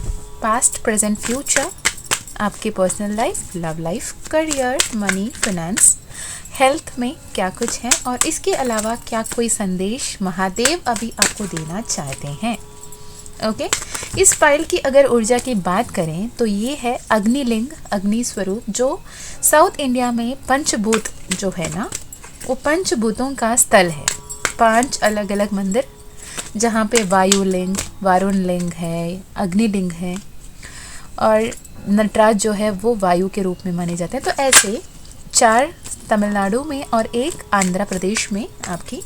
Speaker 1: पास्ट, प्रेजेंट, फ्यूचर, आपके personal life, love life, career, money, finance, health में क्या कुछ है, और इसके अलावा क्या कोई संदेश महादेव अभी आपको देना चाहते हैं। ओके, इस फाइल की अगर ऊर्जा की बात करें तो ये है अग्निलिंग, अग्नि स्वरूप, जो साउथ इंडिया में पंचभूत जो है ना, वो पंचभूतों का स्थल है। 5 अलग अलग मंदिर जहाँ पे वायुलिंग, वारुण लिंग है, अग्निलिंग है, और नटराज जो है वो वायु के रूप में माने जाते हैं। तो ऐसे 4 तमिलनाडु में और 1 आंध्र प्रदेश में आपकी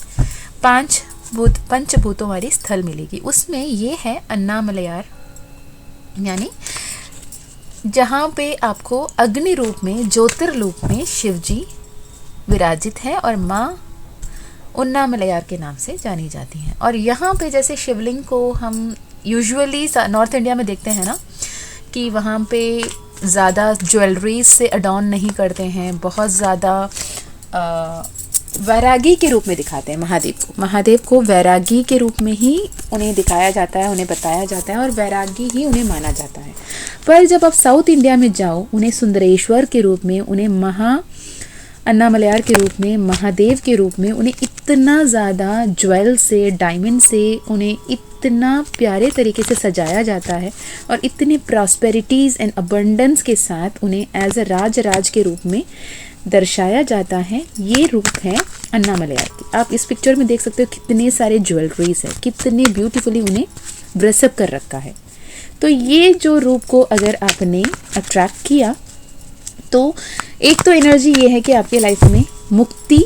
Speaker 1: पंचभूतों वाली स्थल मिलेगी। उसमें ये है अन्नामलयार, यानी जहाँ पे आपको अग्नि रूप में, ज्योतिर्रूप में शिव जी विराजित है और माँ उन्नामलयार के नाम से जानी जाती हैं। और यहाँ पे जैसे शिवलिंग को हम यूजुअली नॉर्थ इंडिया में देखते हैं ना, कि वहाँ पे ज़्यादा ज्वेलरीज से अडॉर्न नहीं करते हैं, बहुत ज़्यादा वैरागी के रूप में दिखाते हैं महादेव को वैरागी के रूप में ही उन्हें दिखाया जाता है, उन्हें बताया जाता है और वैरागी ही उन्हें माना जाता है। पर जब आप साउथ इंडिया में जाओ, उन्हें सुंदरेश्वर के रूप में, उन्हें अन्नामलयार के रूप में, महादेव के रूप में, उन्हें इतना ज़्यादा ज्वेल से, डायमंड से उन्हें इतना प्यारे तरीके से सजाया जाता है और इतने प्रॉस्पेरिटीज़ एंड अबंडेंस के साथ उन्हें एज अ राज के रूप में दर्शाया जाता है। ये रूप है अन्नामलयार की। आप इस पिक्चर में देख सकते हो कितने सारे ज्वेलरीज है, कितने ब्यूटीफुली उन्हें ड्रेसअप कर रखा है। तो ये जो रूप को अगर आपने अट्रैक्ट किया तो एक तो एनर्जी ये है कि आपके लाइफ में मुक्ति,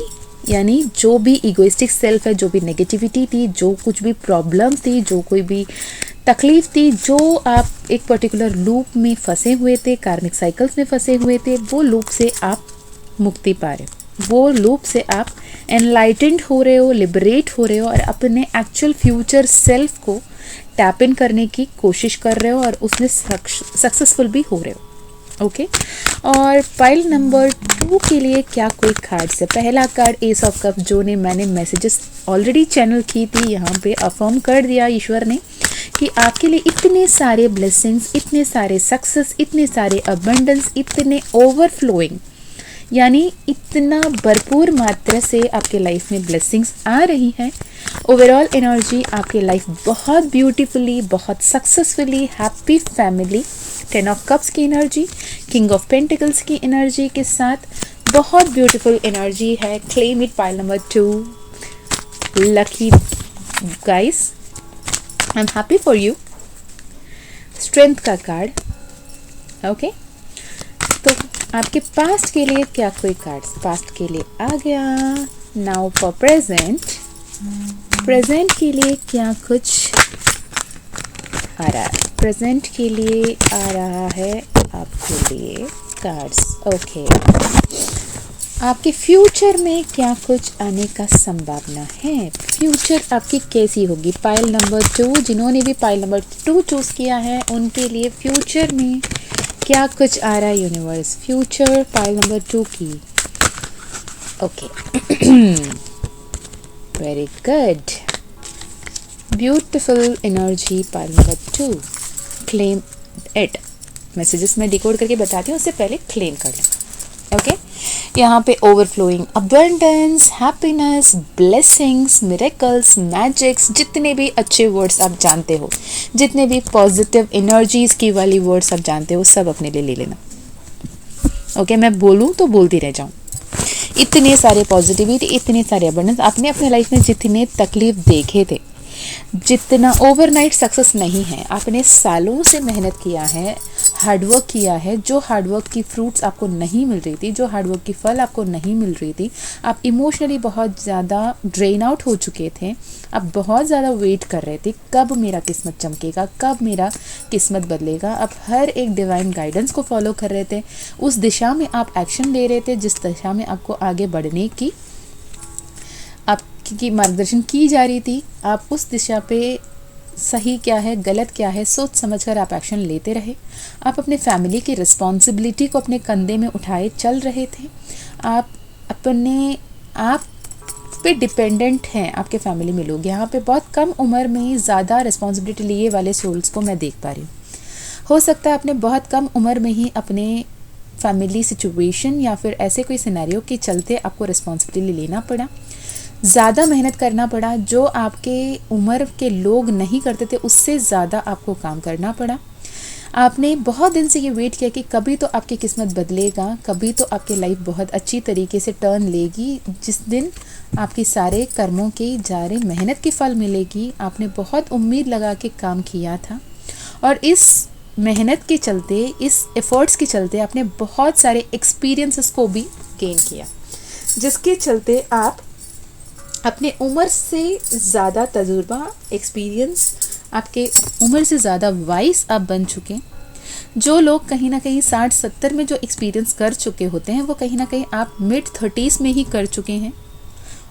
Speaker 1: यानी जो भी इगोइस्टिक सेल्फ है, जो भी नेगेटिविटी थी, जो कुछ भी प्रॉब्लम थी, जो कोई भी तकलीफ थी, जो आप एक पर्टिकुलर लूप में फंसे हुए थे, कार्मिक साइकिल्स में फंसे हुए थे, वो लूप से आप मुक्ति पा रहे हो, वो लूप से आप एनलाइटेंड हो रहे हो, लिबरेट हो रहे हो और अपने एक्चुअल फ्यूचर सेल्फ को टैप इन करने की कोशिश कर रहे हो और उसमें सक्सेसफुल भी हो रहे हो। ओके और पाइल नंबर 2 के लिए क्या कोई कार्ड्स है? पहला कार्ड एस ऑफ कप, जो ने मैंने मैसेजेस ऑलरेडी चैनल की थी, यहाँ पे अफर्म कर दिया ईश्वर ने कि आपके लिए इतने सारे ब्लेसिंग्स, इतने सारे सक्सेस, इतने सारे अबंडेंस, इतने ओवरफ्लोइंग, यानी इतना भरपूर मात्रा से आपके लाइफ में ब्लेसिंग्स आ रही हैं। ओवरऑल एनर्जी आपके लाइफ बहुत ब्यूटीफुली, बहुत successfully, happy family, 10 of cups की एनर्जी, किंग ऑफ पेंटिकल्स की एनर्जी के साथ बहुत ब्यूटीफुल एनर्जी है। Claim it, pile number 2, lucky guys, I am happy for you. Strength का कार्ड, ओके तो आपके पास्ट के लिए क्या कोई कार्ड्स पास्ट के लिए आ गया? नाउ फॉर प्रेजेंट के लिए क्या कुछ आ रहा है? प्रेजेंट के लिए आ रहा है आपके लिए कार्ड्स। ओके आपके फ्यूचर में क्या कुछ आने का संभावना है? फ्यूचर आपकी कैसी होगी? पाइल नंबर 2, जिन्होंने भी पाइल नंबर 2 चूज़ किया है उनके लिए फ्यूचर में क्या कुछ आ रहा है यूनिवर्स? फ्यूचर पाइल नंबर 2 की। Okay very good, beautiful energy pile number 2, claim it. Messages मैं डिकोड करके बताती हूँ, उससे पहले क्लेम कर लें। ओके यहाँ पे overflowing abundance, happiness, blessings, miracles, magics, जितने भी अच्छे वर्ड्स आप जानते हो, जितने भी पॉजिटिव एनर्जीज की वाली वर्ड्स आप जानते हो, सब अपने लिए ले लेना। ओके मैं बोलूँ तो बोलती रह जाऊँ। इतने सारे पॉजिटिविटी, इतने सारे अबंडेंस, आपने अपने लाइफ में जितने तकलीफ देखे थे, जितना ओवरनाइट सक्सेस नहीं है, आपने सालों से मेहनत किया है, हार्डवर्क किया है, जो हार्डवर्क की फ्रूट्स आपको नहीं मिल रही थी, जो हार्डवर्क की फल आपको नहीं मिल रही थी, आप इमोशनली बहुत ज़्यादा ड्रेन आउट हो चुके थे, आप बहुत ज़्यादा वेट कर रहे थे कब मेरा किस्मत चमकेगा, कब मेरा किस्मत बदलेगा। आप हर एक डिवाइन गाइडेंस को फॉलो कर रहे थे, उस दिशा में आप एक्शन ले रहे थे जिस दिशा में आपको आगे बढ़ने की आपकी मार्गदर्शन की जा रही थी। आप उस दिशा पे सही क्या है, गलत क्या है, सोच समझकर आप एक्शन लेते रहे। आप अपने फैमिली की रिस्पॉन्सिबिलिटी को अपने कंधे में उठाए चल रहे थे। आप अपने आप पे डिपेंडेंट हैं, आपके फैमिली में लोग। यहाँ पे बहुत कम उम्र में ज़्यादा रिस्पॉन्सिबिलिटी लिए वाले सोल्स को मैं देख पा रही हूँ। हो सकता है आपने बहुत कम उम्र में ही अपने फैमिली सिचुएशन या फिर ऐसे कोई सिनेरियो के चलते आपको रिस्पॉन्सिबिलिटी लेना पड़ा, ज़्यादा मेहनत करना पड़ा, जो आपके उम्र के लोग नहीं करते थे उससे ज़्यादा आपको काम करना पड़ा। आपने बहुत दिन से ये वेट किया कि कभी तो आपकी किस्मत बदलेगा, कभी तो आपकी लाइफ बहुत अच्छी तरीके से टर्न लेगी, जिस दिन आपकी सारे कर्मों की जारी मेहनत की फल मिलेगी। आपने बहुत उम्मीद लगा के काम किया था और इस मेहनत के चलते, इस एफर्ट्स के चलते आपने बहुत सारे एक्सपीरियंसेस को भी गेन किया, जिसके चलते आप अपने उम्र से ज़्यादा तजुर्बा, एक्सपीरियंस, आपके उम्र से ज़्यादा वाइस आप बन चुके हैं। जो लोग कहीं ना कहीं 60-70 में जो एक्सपीरियंस कर चुके होते हैं, वो कहीं ना कहीं आप मिड 30s में ही कर चुके हैं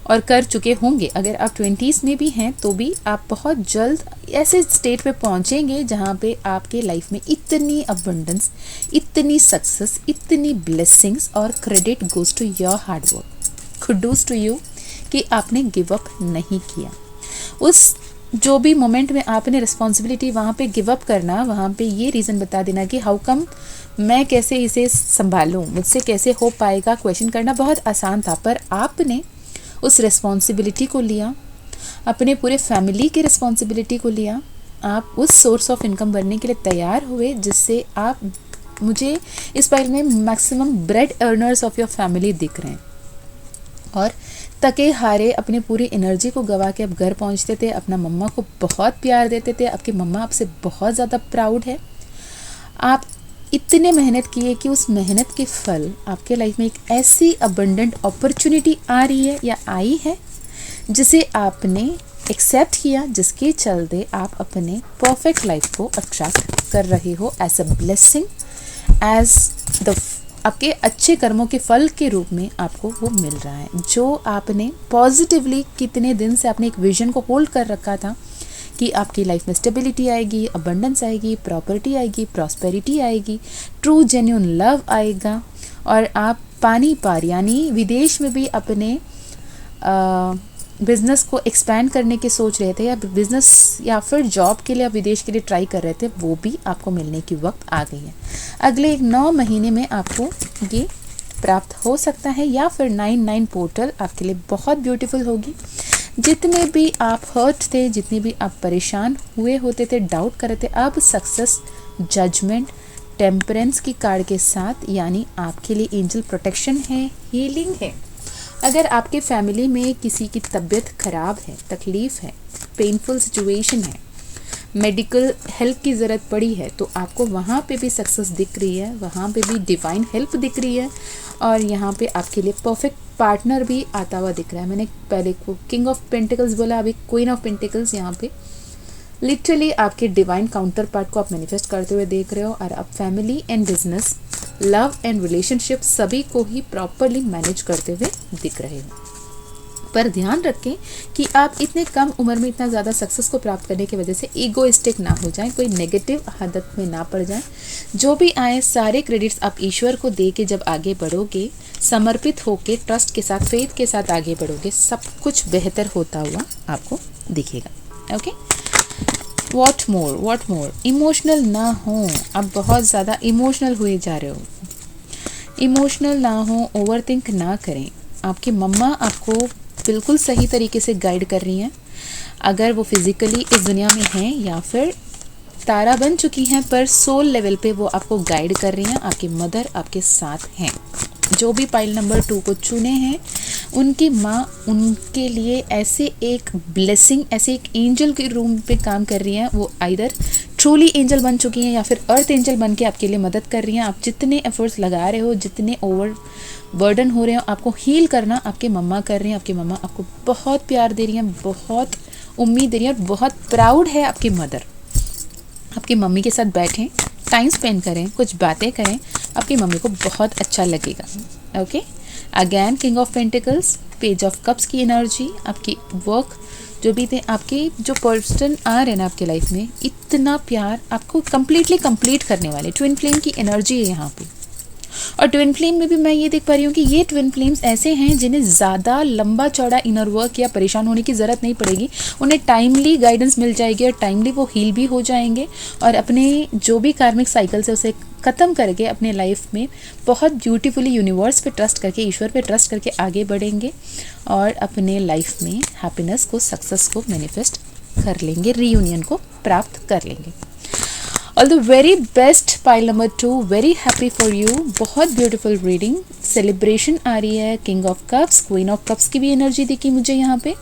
Speaker 1: और कर चुके होंगे। अगर आप 20s में भी हैं तो भी आप बहुत जल्द ऐसे स्टेट पे पहुंचेंगे जहां पे आपके लाइफ में इतनी अबंडेंस, इतनी सक्सेस, इतनी ब्लेसिंग्स और credit goes to your hard work. Kudos to you कि आपने गिव अप नहीं किया। उस जो भी मोमेंट में आपने रिस्पॉन्सिबिलिटी वहाँ पे गिव अप करना, वहाँ पे ये रीज़न बता देना कि हाउ कम, मैं कैसे इसे संभालूं, मुझसे कैसे हो पाएगा, क्वेश्चन करना बहुत आसान था। पर आपने उस रिस्पॉन्सिबिलिटी को लिया, अपने पूरे फैमिली की रिस्पॉन्सिबिलिटी को लिया, आप उस सोर्स ऑफ इनकम बनने के लिए तैयार हुए जिससे आप, मुझे इस फाइल में maximum bread earners of your family दिख रहे हैं। और तके हारे अपने पूरी एनर्जी को गवा के अब घर पहुंचते थे, अपना मम्मा को बहुत प्यार देते थे, आपकी मम्मा आपसे बहुत ज़्यादा प्राउड है। आप इतने मेहनत किए कि उस मेहनत के फल आपके लाइफ में एक ऐसी अबंडेंट अपॉर्चुनिटी आ रही है या आई है जिसे आपने एक्सेप्ट किया, जिसके चलते आप अपने परफेक्ट लाइफ को अट्रैक्ट कर रहे हो as a blessing, as the आपके अच्छे कर्मों के फल के रूप में आपको वो मिल रहा है। जो आपने पॉजिटिवली कितने दिन से आपने एक विजन को होल्ड कर रखा था कि आपकी लाइफ में स्टेबिलिटी आएगी, अबंडेंस आएगी, प्रॉपर्टी आएगी, प्रॉस्पेरिटी आएगी, ट्रू जेन्युइन लव आएगा, और आप पानी पार यानी विदेश में भी अपने बिज़नेस को एक्सपैंड करने की सोच रहे थे, या बिज़नेस या फिर जॉब के लिए आप विदेश के लिए ट्राई कर रहे थे, वो भी आपको मिलने की वक्त आ गई है। अगले 9 महीने में आपको ये प्राप्त हो सकता है, या फिर 99 पोर्टल आपके लिए बहुत ब्यूटीफुल होगी। जितने भी आप हर्ट थे, जितने भी आप परेशान हुए होते थे, डाउट कर रहे थे, अब सक्सेस, जजमेंट, टेम्परेंस की कार्ड के साथ, यानी आपके लिए एंजल प्रोटेक्शन है, हीलिंग है। अगर आपके फैमिली में किसी की तबीयत खराब है, तकलीफ़ है, पेनफुल सिचुएशन है, मेडिकल हेल्प की ज़रूरत पड़ी है, तो आपको वहाँ पे भी सक्सेस दिख रही है, वहाँ पे भी डिवाइन हेल्प दिख रही है, और यहाँ पे आपके लिए परफेक्ट पार्टनर भी आता हुआ दिख रहा है। मैंने पहले को किंग ऑफ पेंटिकल्स बोला, अभी क्वीन ऑफ पेंटिकल्स, यहाँ पे लिटरली आपके डिवाइन काउंटर पार्ट को आप मैनिफेस्ट करते हुए देख रहे हो। और आप family and business, love and relationship सभी को ही प्रॉपरली मैनेज करते हुए दिख रहे हो। पर ध्यान रखें कि आप इतने कम उम्र में इतना ज़्यादा सक्सेस को प्राप्त करने की वजह से ईगोइस्टिक ना हो जाएं, कोई नेगेटिव आदत में ना पड़ जाएं। जो भी आए सारे क्रेडिट्स आप ईश्वर को दे के जब आगे बढ़ोगे, समर्पित होके, ट्रस्ट के साथ, फेथ के साथ आगे बढ़ोगे, सब कुछ बेहतर होता हुआ आपको दिखेगा। ओके, व्हाट मोर, इमोशनल ना हो। आप बहुत ज़्यादा इमोशनल हुए जा रहे हो, इमोशनल ना हो, ओवरथिंक ना करें। आपकी मम्मा आपको बिल्कुल सही तरीके से गाइड कर रही हैं। अगर वो फिज़िकली इस दुनिया में हैं या फिर तारा बन चुकी हैं, पर सोल लेवल पे वो आपको गाइड कर रही हैं। आपकी मदर आपके साथ हैं। जो भी पाइल नंबर 2 को चुने हैं, उनकी माँ उनके लिए ऐसे एक ब्लेसिंग, ऐसे एक एंजल के रूम पे काम कर रही हैं। वो आइदर ट्रूली एंजल बन चुकी हैं या फिर अर्थ एंजल बन के आपके लिए मदद कर रही हैं। आप जितने एफर्ट्स लगा रहे हो, जितने ओवर बर्डन हो रहे हो, आपको हील करना आपके मम्मा कर रही हैं। आपकी मम्मा आपको बहुत प्यार दे रही हैं, बहुत उम्मीद दे रही हैं, और बहुत प्राउड है आपकी मदर। आपकी मम्मी के साथ बैठें, टाइम स्पेंड करें, कुछ बातें करें, आपकी मम्मी को बहुत अच्छा लगेगा। Okay, again king of pentacles, page of cups की एनर्जी, आपकी वर्क जो भी थे, आपके जो पर्सन आ रहे हैं ना आपके लाइफ में, इतना प्यार आपको कम्प्लीटली कंप्लीट करने वाले। ट्विन फ्लेम की एनर्जी है यहाँ पे। और ट्विन फ्लेम में भी मैं ये देख पा रही हूँ कि ये ट्विन फ्लेम्स ऐसे हैं जिन्हें ज़्यादा लंबा चौड़ा इनर वर्क या परेशान होने की ज़रूरत नहीं पड़ेगी। उन्हें टाइमली गाइडेंस मिल जाएगी और टाइमली वो हील भी हो जाएंगे, और अपने जो भी कार्मिक साइकिल से उसे ख़त्म करके अपने लाइफ में बहुत ब्यूटीफुली यूनिवर्स पे ट्रस्ट करके, ईश्वर पे ट्रस्ट करके आगे बढ़ेंगे, और अपने लाइफ में हैप्पीनेस को, सक्सेस को मैनिफेस्ट कर लेंगे, रीयूनियन को प्राप्त कर लेंगे। All the very best pile number 2, very happy for you. बहुत ब्यूटीफुल रीडिंग, सेलिब्रेशन आ रही है। King of cups, queen of cups की भी एनर्जी दिखी मुझे यहाँ पे।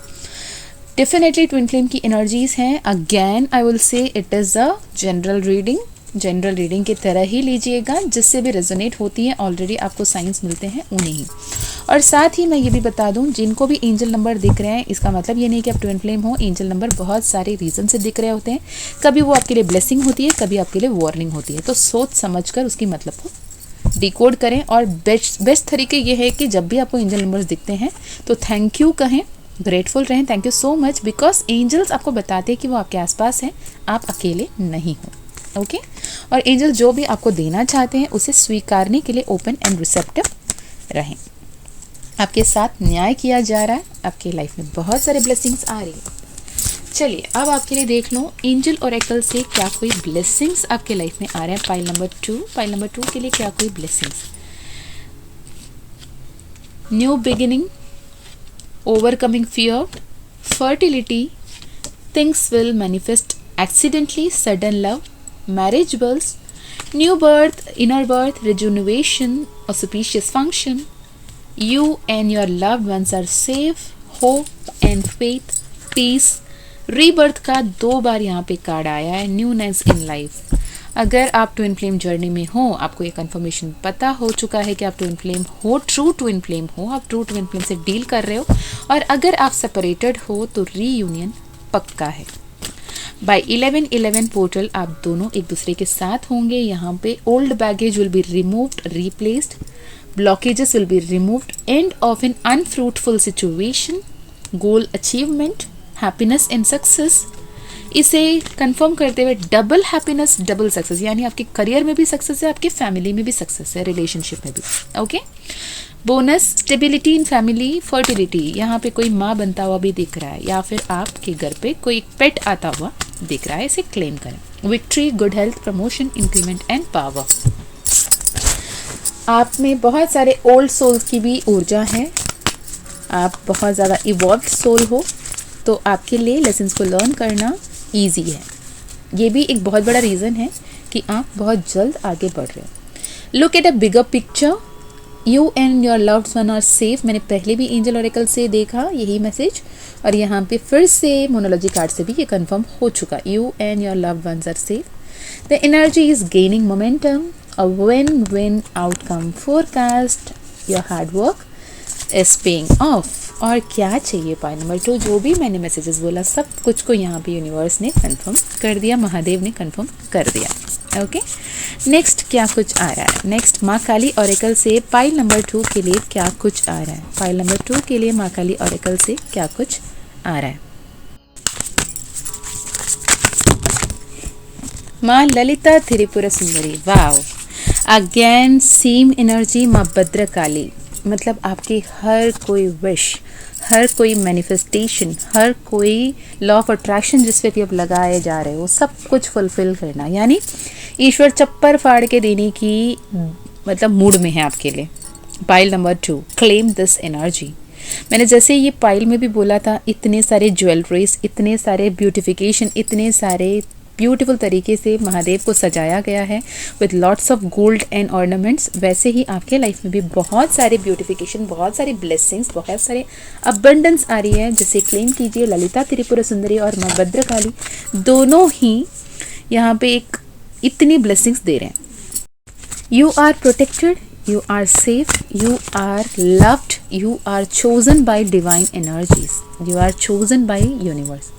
Speaker 1: डेफिनेटली ट्विन फ्लेम की एनर्जीज हैं। Again I will say it is a general reading. General reading की तरह ही लीजिएगा, जिससे भी रेजोनेट होती है, ऑलरेडी आपको साइंस मिलते हैं उन्हें ही। और साथ ही मैं ये भी बता दूं, जिनको भी एंजल नंबर दिख रहे हैं, इसका मतलब ये नहीं कि आप ट्विन फ्लेम हो। एंजल नंबर बहुत सारे रीज़न से दिख रहे होते हैं। कभी वो आपके लिए ब्लेसिंग होती है, कभी आपके लिए वार्निंग होती है। तो सोच समझ कर उसकी मतलब को डिकोड करें। और बेस्ट तरीके ये है कि जब भी आपको एंजल नंबर्स दिखते हैं तो थैंक यू कहें, ग्रेटफुल रहें, thank you so much, because angels आपको बताते हैं कि वो आपके आसपास हैं, आप अकेले नहीं हो। ओके, और एंजल जो भी आपको देना चाहते हैं उसे स्वीकारने के लिए ओपन एंड रिसेप्टिव रहें। आपके साथ न्याय किया जा रहा है, आपके लाइफ में बहुत सारे ब्लेसिंग्स आ रही है। चलिए अब आपके लिए देख लो एंजल ओरेकल से क्या कोई ब्लेसिंग्स आपके लाइफ में आ रहे हैं। पाइल नंबर 2 के लिए क्या कोई blessings. New beginning, overcoming fear, fertility, things will manifest accidentally, sudden love, marriage balls, new birth, inner birth, रिजुनोवेशन, auspicious function, you and your loved ones are safe, hope and faith, peace, rebirth का 2 बार यहाँ पे card आया है, newness in life. अगर आप twin flame journey में हो, आपको ये कंफर्मेशन पता हो चुका है कि आप ट्विन फ्लेम हो, ट्रू ट्विन फ्लेम हो, आप ट्रू ट्विन फ्लेम से डील कर रहे हो, और अगर आप सेपरेटेड हो तो रीयूनियन पक्का है। बाय 11-11 पोर्टल आप दोनों एक दूसरे के साथ होंगे। यहाँ पे old baggage will be removed, replaced, blockages will be removed, end of an unfruitful situation, goal achievement, happiness and success। इसे कंफर्म करते हुए डबल हैप्पीनेस, डबल सक्सेस, यानी आपके करियर में भी सक्सेस है, आपके फैमिली में भी सक्सेस है, रिलेशनशिप में भी। Okay, bonus, stability in family, fertility, यहाँ पे कोई माँ बनता हुआ भी दिख रहा है, या फिर आपके घर पे कोई पेट आता हुआ दिख रहा है, इसे क्लेम करें। Victory, good health, promotion, increment and power. आप में बहुत सारे ओल्ड सोल्स की भी ऊर्जा है, आप बहुत ज़्यादा इवॉल्व्ड सोल हो, तो आपके लिए लेसन्स को लर्न करना इजी है। ये भी एक बहुत बड़ा रीज़न है कि आप बहुत जल्द आगे बढ़ रहे हो। Look at a bigger picture, you and your loved one are safe. मैंने पहले भी एंजल ओरेकल से देखा यही मैसेज, और यहाँ पे फिर से मोनोलॉजी कार्ड से भी ये कंफर्म हो चुका, you and your loved ones are safe. The energy is gaining momentum, a win-win outcome forecast, your hard work is paying off। और क्या चाहिए पाइल नंबर 2, जो भी मैंने मैसेजेस बोला सब कुछ को यहाँ पे यूनिवर्स ने कंफर्म कर दिया, महादेव ने कंफर्म कर दिया। ओके, नेक्स्ट क्या कुछ आ रहा है। नेक्स्ट माँ काली ओरेकल से पाइल नंबर 2 के लिए क्या कुछ आ रहा है। पाइल नंबर 2 के लिए माँ काली ओरेकल से क्या कुछ आ रहा है। माँ ललिता त्रिपुरा सुंदरी, वाव, अगेन सेम एनर्जी। माँ भद्रकाली, मतलब आपकी हर कोई विश, हर कोई मैनिफेस्टेशन, हर कोई लॉ ऑफ अट्रैक्शन जिस पे भी आप लगाए जा रहे हो, सब कुछ फुलफिल करना, यानी ईश्वर चप्पर फाड़ के देने की मतलब मूड में है आपके लिए। Pile number 2, claim this energy. मैंने जैसे ये पाइल में भी बोला था, इतने सारे ज्वेलरीज, इतने सारे ब्यूटिफिकेशन, इतने सारे ब्यूटीफुल तरीके से महादेव को सजाया गया है with lots of gold and ornaments. वैसे ही आपके लाइफ में भी बहुत सारे ब्यूटिफिकेशन, बहुत सारी ब्लेसिंग्स, बहुत सारे अबंडेंस आ रही है, जिसे क्लेम कीजिए। ललिता त्रिपुरा सुंदरी और माँ भद्रकाली दोनों ही यहाँ पे एक इतनी ब्लेसिंग्स दे रहे हैं। You are protected, you are safe, you are loved, you are chosen by divine energies, you are chosen by universe,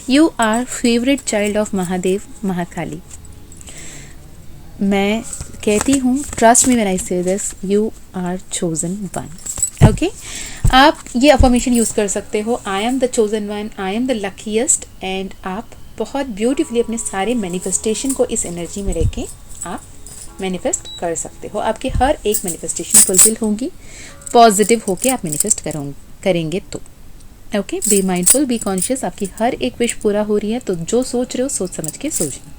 Speaker 1: you are favorite child of Mahadev Mahakali. मैं कहती हूँ, trust me when I say this, you are chosen one। Okay, आप ये affirmation use कर सकते हो, I am the chosen one, I am the luckiest, and आप बहुत ब्यूटीफुली अपने सारे मैनिफेस्टेशन को इस एनर्जी में रह के आप मैनिफेस्ट कर सकते हो। आपके हर एक मैनिफेस्टेशन फुलफिल होंगी, पॉजिटिव होके आप मैनिफेस्ट करेंगे तो। Okay, be mindful, be conscious, आपकी हर एक विश पूरा हो रही है, तो जो सोच रहे हो सोच समझ के सोचना।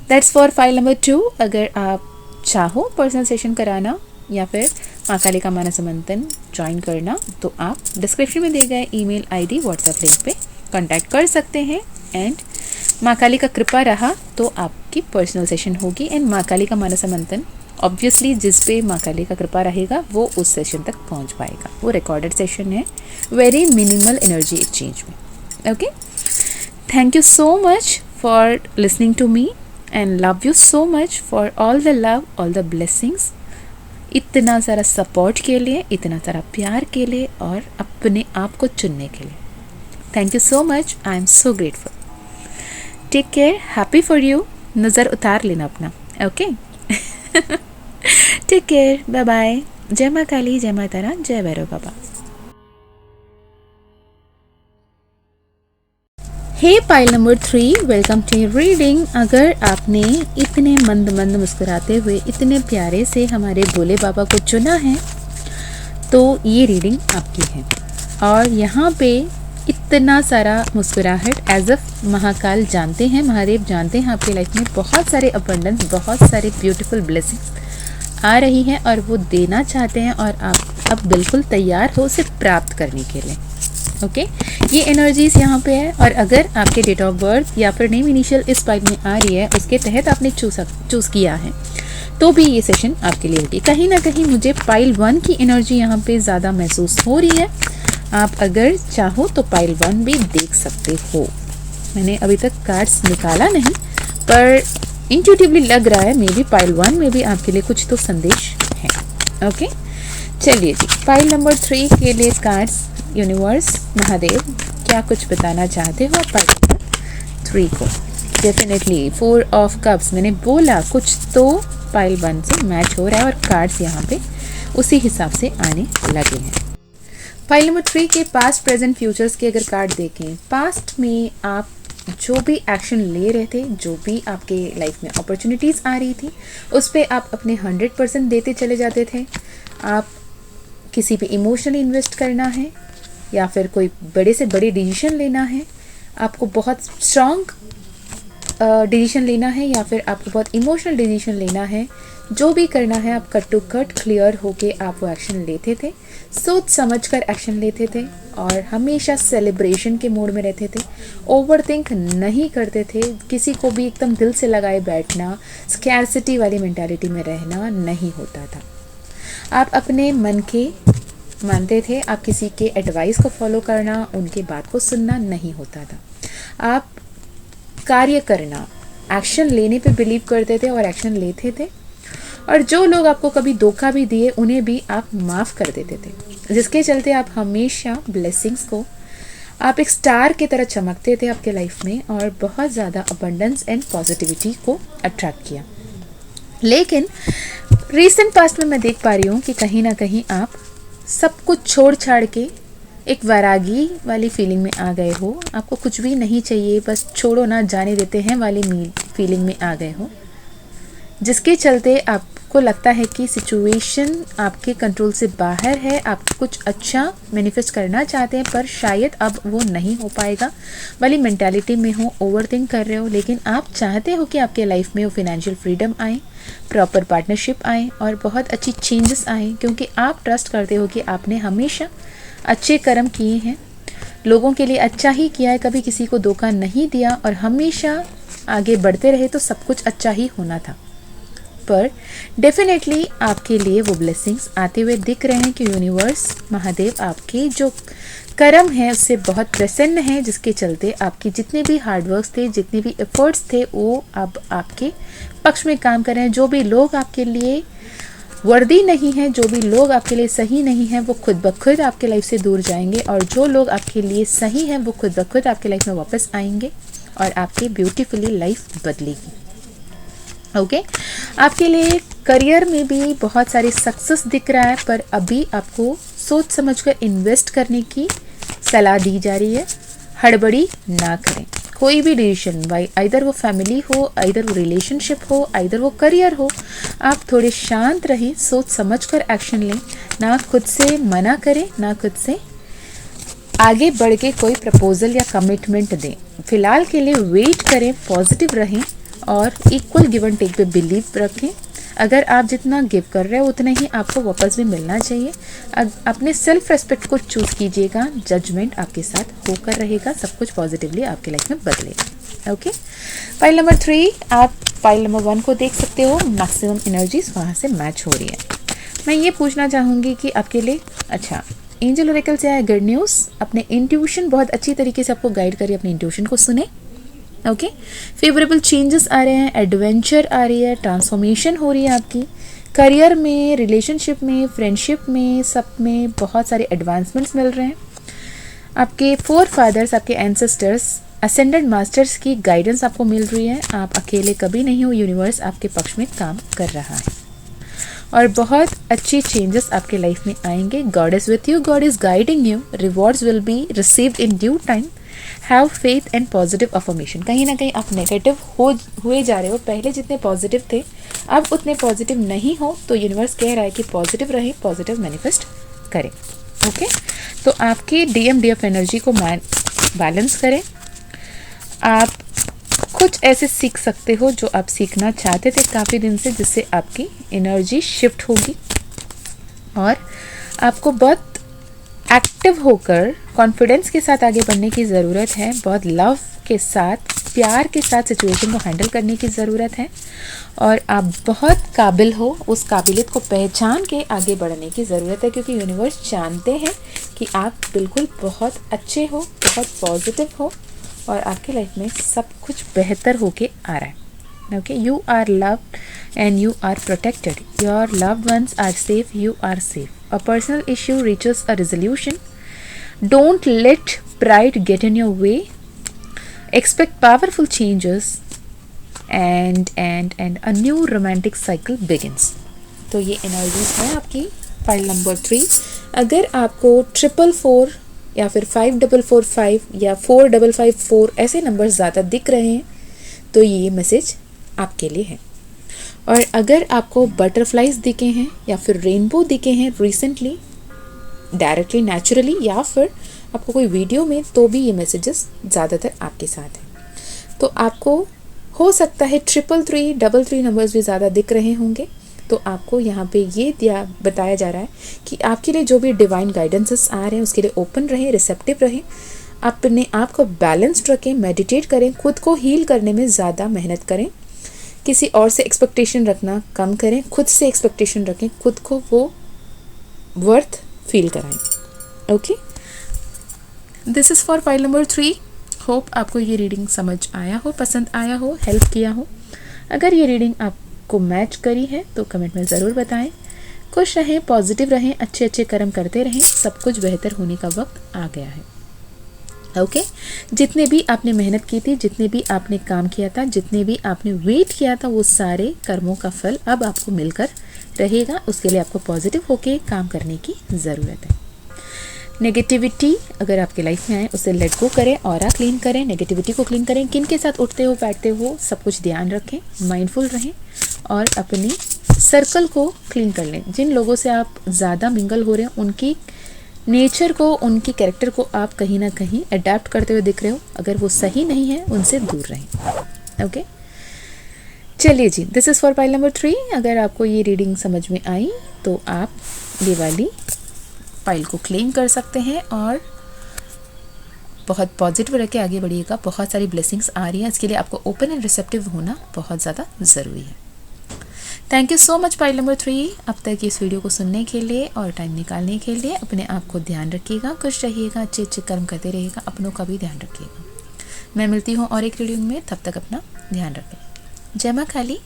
Speaker 1: That's for file number 2। अगर आप चाहो पर्सनल सेशन कराना या फिर माँ काली का मानस मंथन ज्वाइन करना, तो आप डिस्क्रिप्शन में दिए गए ईमेल आईडी व्हाट्सएप लिंक पे कांटेक्ट कर सकते हैं। एंड माँ काली का कृपा रहा तो आपकी पर्सनल सेशन होगी। एंड माँ काली का मानस मंथन ऑब्वियसली जिस पे माँ काली का कृपा रहेगा वो उस सेशन तक पहुँच पाएगा। वो रिकॉर्डेड सेशन है, वेरी मिनिमल एनर्जी एक्सचेंज में। Okay, thank you so much for listening to me and love you so much for all the love, all the blessings, इतना सारा सपोर्ट के लिए, इतना सारा प्यार के लिए, और अपने आप को चुनने के लिए। Thank you so much, I am so grateful. Take care, happy for you. नज़र उतार लेना अपना। Okay, take care, bye bye. जय माँ काली, जय माँ तारा, जय Bhairav Baba. Hey pile number 3, welcome to reading. अगर आपने इतने मंद मंद मुस्कुराते हुए इतने प्यारे से हमारे भोले बाबा को चुना है, तो ये रीडिंग आपकी है। और यहाँ पे इतना सारा मुस्कुराहट, एज अफ महाकाल जानते हैं, महादेव जानते हैं आपके लाइफ में बहुत सारे अबंडेंस, बहुत सारे ब्यूटीफुल ब्लेसिंग्स आ रही हैं और वो देना चाहते हैं और आप अब बिल्कुल तैयार हो उसे प्राप्त करने के लिए। ओके, ये एनर्जीज यहाँ पे है। और अगर आपके डेट ऑफ बर्थ या फिर नेम इनिशियल इस पाइल में आ रही है, उसके तहत आपने चूज़ किया है, तो भी ये सेशन आपके लिए होगी। कहीं ना कहीं मुझे पाइल 1 की एनर्जी यहाँ पे ज़्यादा महसूस हो रही है। आप अगर चाहो तो पाइल 1 भी देख सकते हो। मैंने अभी तक कार्ड्स निकाला नहीं, पर इंट्यूटिवली लग रहा है मे बी पाइल 1 में भी आपके लिए कुछ तो संदेश है। ओके, चलिए जी, पाइल नंबर 3 के लिए कार्ड्स, यूनिवर्स, महादेव क्या कुछ बताना चाहते हो पाइल नंबर 3 को? डेफिनेटली 4 ऑफ कप्स, मैंने बोला कुछ तो पाइल 1 से मैच हो रहा है और कार्ड्स यहाँ पे उसी हिसाब से आने लगे हैं। पाइल नंबर 3 के पास्ट, प्रेजेंट, फ्यूचर्स के अगर कार्ड देखें, पास्ट में आप जो भी एक्शन ले रहे थे, जो भी आपके लाइफ में अपॉर्चुनिटीज़ आ रही थी, उस पर आप अपने 100% देते चले जाते थे। आप किसी पे इमोशनली इन्वेस्ट करना है या फिर कोई बड़े से बड़े डिसीजन लेना है, आपको बहुत स्ट्रॉन्ग डिसीजन लेना है या फिर आपको बहुत इमोशनल डिसीजन लेना है, जो भी करना है आप कट टू कट क्लियर होके आप वो एक्शन लेते थे, सोच समझ कर एक्शन लेते थे और हमेशा सेलिब्रेशन के मूड में रहते थे। ओवरथिंक नहीं करते थे, किसी को भी एकदम दिल से लगाए बैठना, स्कैरसिटी वाली मेंटालिटी में रहना नहीं होता था। आप अपने मन के मानते थे, आप किसी के एडवाइस को फॉलो करना, उनके बात को सुनना नहीं होता था। आप कार्य करना, एक्शन लेने पे बिलीव करते थे और एक्शन लेते थे। और जो लोग आपको कभी धोखा भी दिए उन्हें भी आप माफ़ कर देते थे, जिसके चलते आप हमेशा ब्लेसिंग्स को, आप एक स्टार की तरह चमकते थे आपके लाइफ में और बहुत ज़्यादा अबंडेंस एंड पॉजिटिविटी को अट्रैक्ट किया। लेकिन रीसेंट पास्ट में मैं देख पा रही हूँ कि कहीं ना कहीं आप सब कुछ छोड़ छाड़ के एक वैरागी वाली फीलिंग में आ गए हो। आपको कुछ भी नहीं चाहिए, बस छोड़ो ना जाने देते हैं वाली फीलिंग में आ गए हो, जिसके चलते आपको लगता है कि सिचुएशन आपके कंट्रोल से बाहर है। आप कुछ अच्छा मैनिफेस्ट करना चाहते हैं पर शायद अब वो नहीं हो पाएगा वाली मेंटालिटी में हो, ओवरथिंक कर रहे हो। लेकिन आप चाहते हो कि आपके लाइफ में वो फिनेंशियल फ्रीडम आए, प्रॉपर पार्टनरशिप आए और बहुत अच्छी चेंजेस आए, क्योंकि आप ट्रस्ट करते हो कि आपने हमेशा अच्छे कर्म किए हैं, लोगों के लिए अच्छा ही किया है, कभी किसी को धोखा नहीं दिया और हमेशा आगे बढ़ते रहे तो सब कुछ अच्छा ही होना था। पर डेफिनेटली आपके लिए वो ब्लेसिंग्स आते हुए दिख रहे हैं कि यूनिवर्स, महादेव आपके जो कर्म है उससे बहुत प्रसन्न है, जिसके चलते आपके जितने भी हार्डवर्क्स थे, जितने भी एफर्ट्स थे, वो अब आपके पक्ष में काम कर रहे हैं। जो भी लोग आपके लिए वर्दी नहीं है, जो भी लोग आपके लिए सही नहीं है, वो खुद ब खुद आपके लाइफ से दूर जाएंगे और जो लोग आपके लिए सही हैं वो खुद ब खुद आपके लाइफ में वापस आएंगे और आपकी ब्यूटीफुली लाइफ बदलेगी। ओके, आपके लिए करियर में भी बहुत सारी सक्सेस दिख रहा है, पर अभी आपको सोच समझकर इन्वेस्ट करने की सलाह दी जा रही है। हड़बड़ी ना करें, कोई भी डिसीजन, भाई आइदर वो फैमिली हो, आइदर वो रिलेशनशिप हो, आइदर वो करियर हो, आप थोड़े शांत रहें, सोच समझकर एक्शन लें, ना खुद से मना करें, ना खुद से आगे बढ़ के कोई प्रपोजल या कमिटमेंट दें। फिलहाल के लिए वेट करें, पॉजिटिव रहें और इक्वल गिव एंड टेक पे बिलीव रखें। अगर आप जितना गिव कर रहे हो उतना ही आपको वापस भी मिलना चाहिए। अपने सेल्फ रेस्पेक्ट को चूज़ कीजिएगा, जजमेंट आपके साथ होकर रहेगा, सब कुछ पॉजिटिवली आपके लाइफ में बदलेगा। ओके, फाइल नंबर 3, आप फाइल नंबर 1 को देख सकते हो, मैक्सिमम एनर्जीज वहाँ से मैच हो रही है। मैं ये पूछना चाहूँगी कि आपके लिए अच्छा एंजल ओरेकल से आया गुड न्यूज़। अपने इंट्यूशन बहुत अच्छी तरीके से आपको गाइड करिए, अपने इंट्यूशन को सुने। ओके, फेवरेबल चेंजेस आ रहे हैं, एडवेंचर आ रही है, ट्रांसफॉर्मेशन हो रही है आपकी करियर में, रिलेशनशिप में, फ्रेंडशिप में, सब में बहुत सारे एडवांसमेंट्स मिल रहे हैं। आपके फोर फादर्स, आपके एंसेस्टर्स, असेंडेंट मास्टर्स की गाइडेंस आपको मिल रही है। आप अकेले कभी नहीं हो, यूनिवर्स आपके पक्ष में काम कर रहा है और बहुत अच्छी चेंजेस आपके लाइफ में आएंगे। God is with you, God is guiding you, rewards will be received in due time. Have faith and positive affirmation. कहीं ना कहीं आप नेगेटिव हुए जा रहे हो, पहले जितने पॉजिटिव थे अब उतने पॉजिटिव नहीं हो, तो यूनिवर्स कह रहा है कि पॉजिटिव रहे, पॉजिटिव मैनिफेस्ट करें। ओके, तो आपकी DMDF एनर्जी को बैलेंस करें। आप कुछ ऐसे सीख सकते हो जो आप सीखना चाहते थे काफ़ी दिन से, जिससे आपकी एनर्जी शिफ्ट होगी और आपको बहुत एक्टिव होकर कॉन्फिडेंस के साथ आगे बढ़ने की ज़रूरत है। बहुत लव के साथ, प्यार के साथ सिचुएशन को हैंडल करने की ज़रूरत है और आप बहुत काबिल हो। उस काबिलियत को पहचान के आगे बढ़ने की ज़रूरत है, क्योंकि यूनिवर्स जानते हैं कि आप बिल्कुल बहुत अच्छे हो, बहुत पॉजिटिव हो और आपके लाइफ में सब कुछ बेहतर होके आ रहा है। Okay, you are loved and you are protected, your loved ones are safe, you are safe, a personal issue reaches a resolution, don't let pride get in your way, expect powerful changes and a new romantic cycle begins। तो ये energies है आपकी file number 3। अगर आपको 444 या फिर 5445 या 4554 ऐसे नंबर ज़्यादा दिख रहे हैं तो ये मैसेज आपके लिए है। और अगर आपको बटरफ्लाइज दिखे हैं या फिर रेनबो दिखे हैं रिसेंटली, डायरेक्टली, नेचुरली, या फिर आपको कोई वीडियो में, तो भी ये मैसेजेस ज़्यादातर आपके साथ हैं। तो आपको हो सकता है 333, 33 नंबर्स भी ज़्यादा दिख रहे होंगे। तो आपको यहाँ पे ये बताया जा रहा है कि आपके लिए जो भी डिवाइन गाइडेंसेस आ रहे हैं उसके लिए ओपन रहें, रिसेप्टिव रहें, अपने आप को बैलेंस्ड रखें, मेडिटेट करें, खुद को हील करने में ज़्यादा मेहनत करें, किसी और से एक्सपेक्टेशन रखना कम करें, खुद से एक्सपेक्टेशन रखें, खुद को वो वर्थ फील कराएं। Okay, this is for file number 3। Hope आपको ये रीडिंग समझ आया हो, पसंद आया हो, हेल्प किया हो। अगर ये रीडिंग आपको मैच करी है तो कमेंट में ज़रूर बताएं। खुश रहें, पॉजिटिव रहें, अच्छे अच्छे कर्म करते रहें, सब कुछ बेहतर होने का वक्त आ गया है। ओके, जितने भी आपने मेहनत की थी, जितने भी आपने काम किया था, जितने भी आपने वेट किया था, वो सारे कर्मों का फल अब आपको मिलकर रहेगा। उसके लिए आपको पॉजिटिव होके काम करने की ज़रूरत है। नेगेटिविटी अगर आपके लाइफ में आए उसे लेट गो करें, ऑरा क्लीन करें, नेगेटिविटी को क्लीन करें। किन के साथ उठते हो, बैठते हो, सब कुछ ध्यान रखें, माइंडफुल रहें और अपनी सर्कल को क्लीन कर लें। जिन लोगों से आप ज़्यादा मिंगल हो रहे हैं उनकी नेचर को, उनकी कैरेक्टर को आप कहीं ना कहीं अडेप्ट करते हुए दिख रहे हो। अगर वो सही नहीं है उनसे दूर रहें। ओके, चलिए जी, this is for file number 3। अगर आपको ये रीडिंग समझ में आई तो आप ये वाली फाइल को क्लेम कर सकते हैं और बहुत पॉजिटिव रह के आगे बढ़िएगा। बहुत सारी ब्लेसिंग्स आ रही हैं, इसके लिए आपको ओपन एंड रिसेप्टिव होना बहुत ज़्यादा ज़रूरी है। Thank you so much file number 3 अब तक इस वीडियो को सुनने के लिए और टाइम निकालने के लिए। अपने आप को ध्यान रखिएगा, खुश रहिएगा, अच्छे अच्छे कर्म करते रहिएगा, अपनों का भी ध्यान रखिएगा। मैं मिलती हूँ और एक रीडिंग में, तब तक अपना ध्यान रखें। जय माँ काली,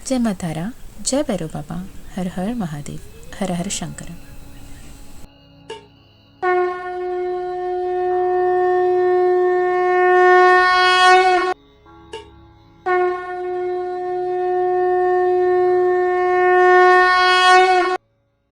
Speaker 1: जय माँ तारा, जय भैरव बाबा, हर हर महादेव, हर हर शंकर।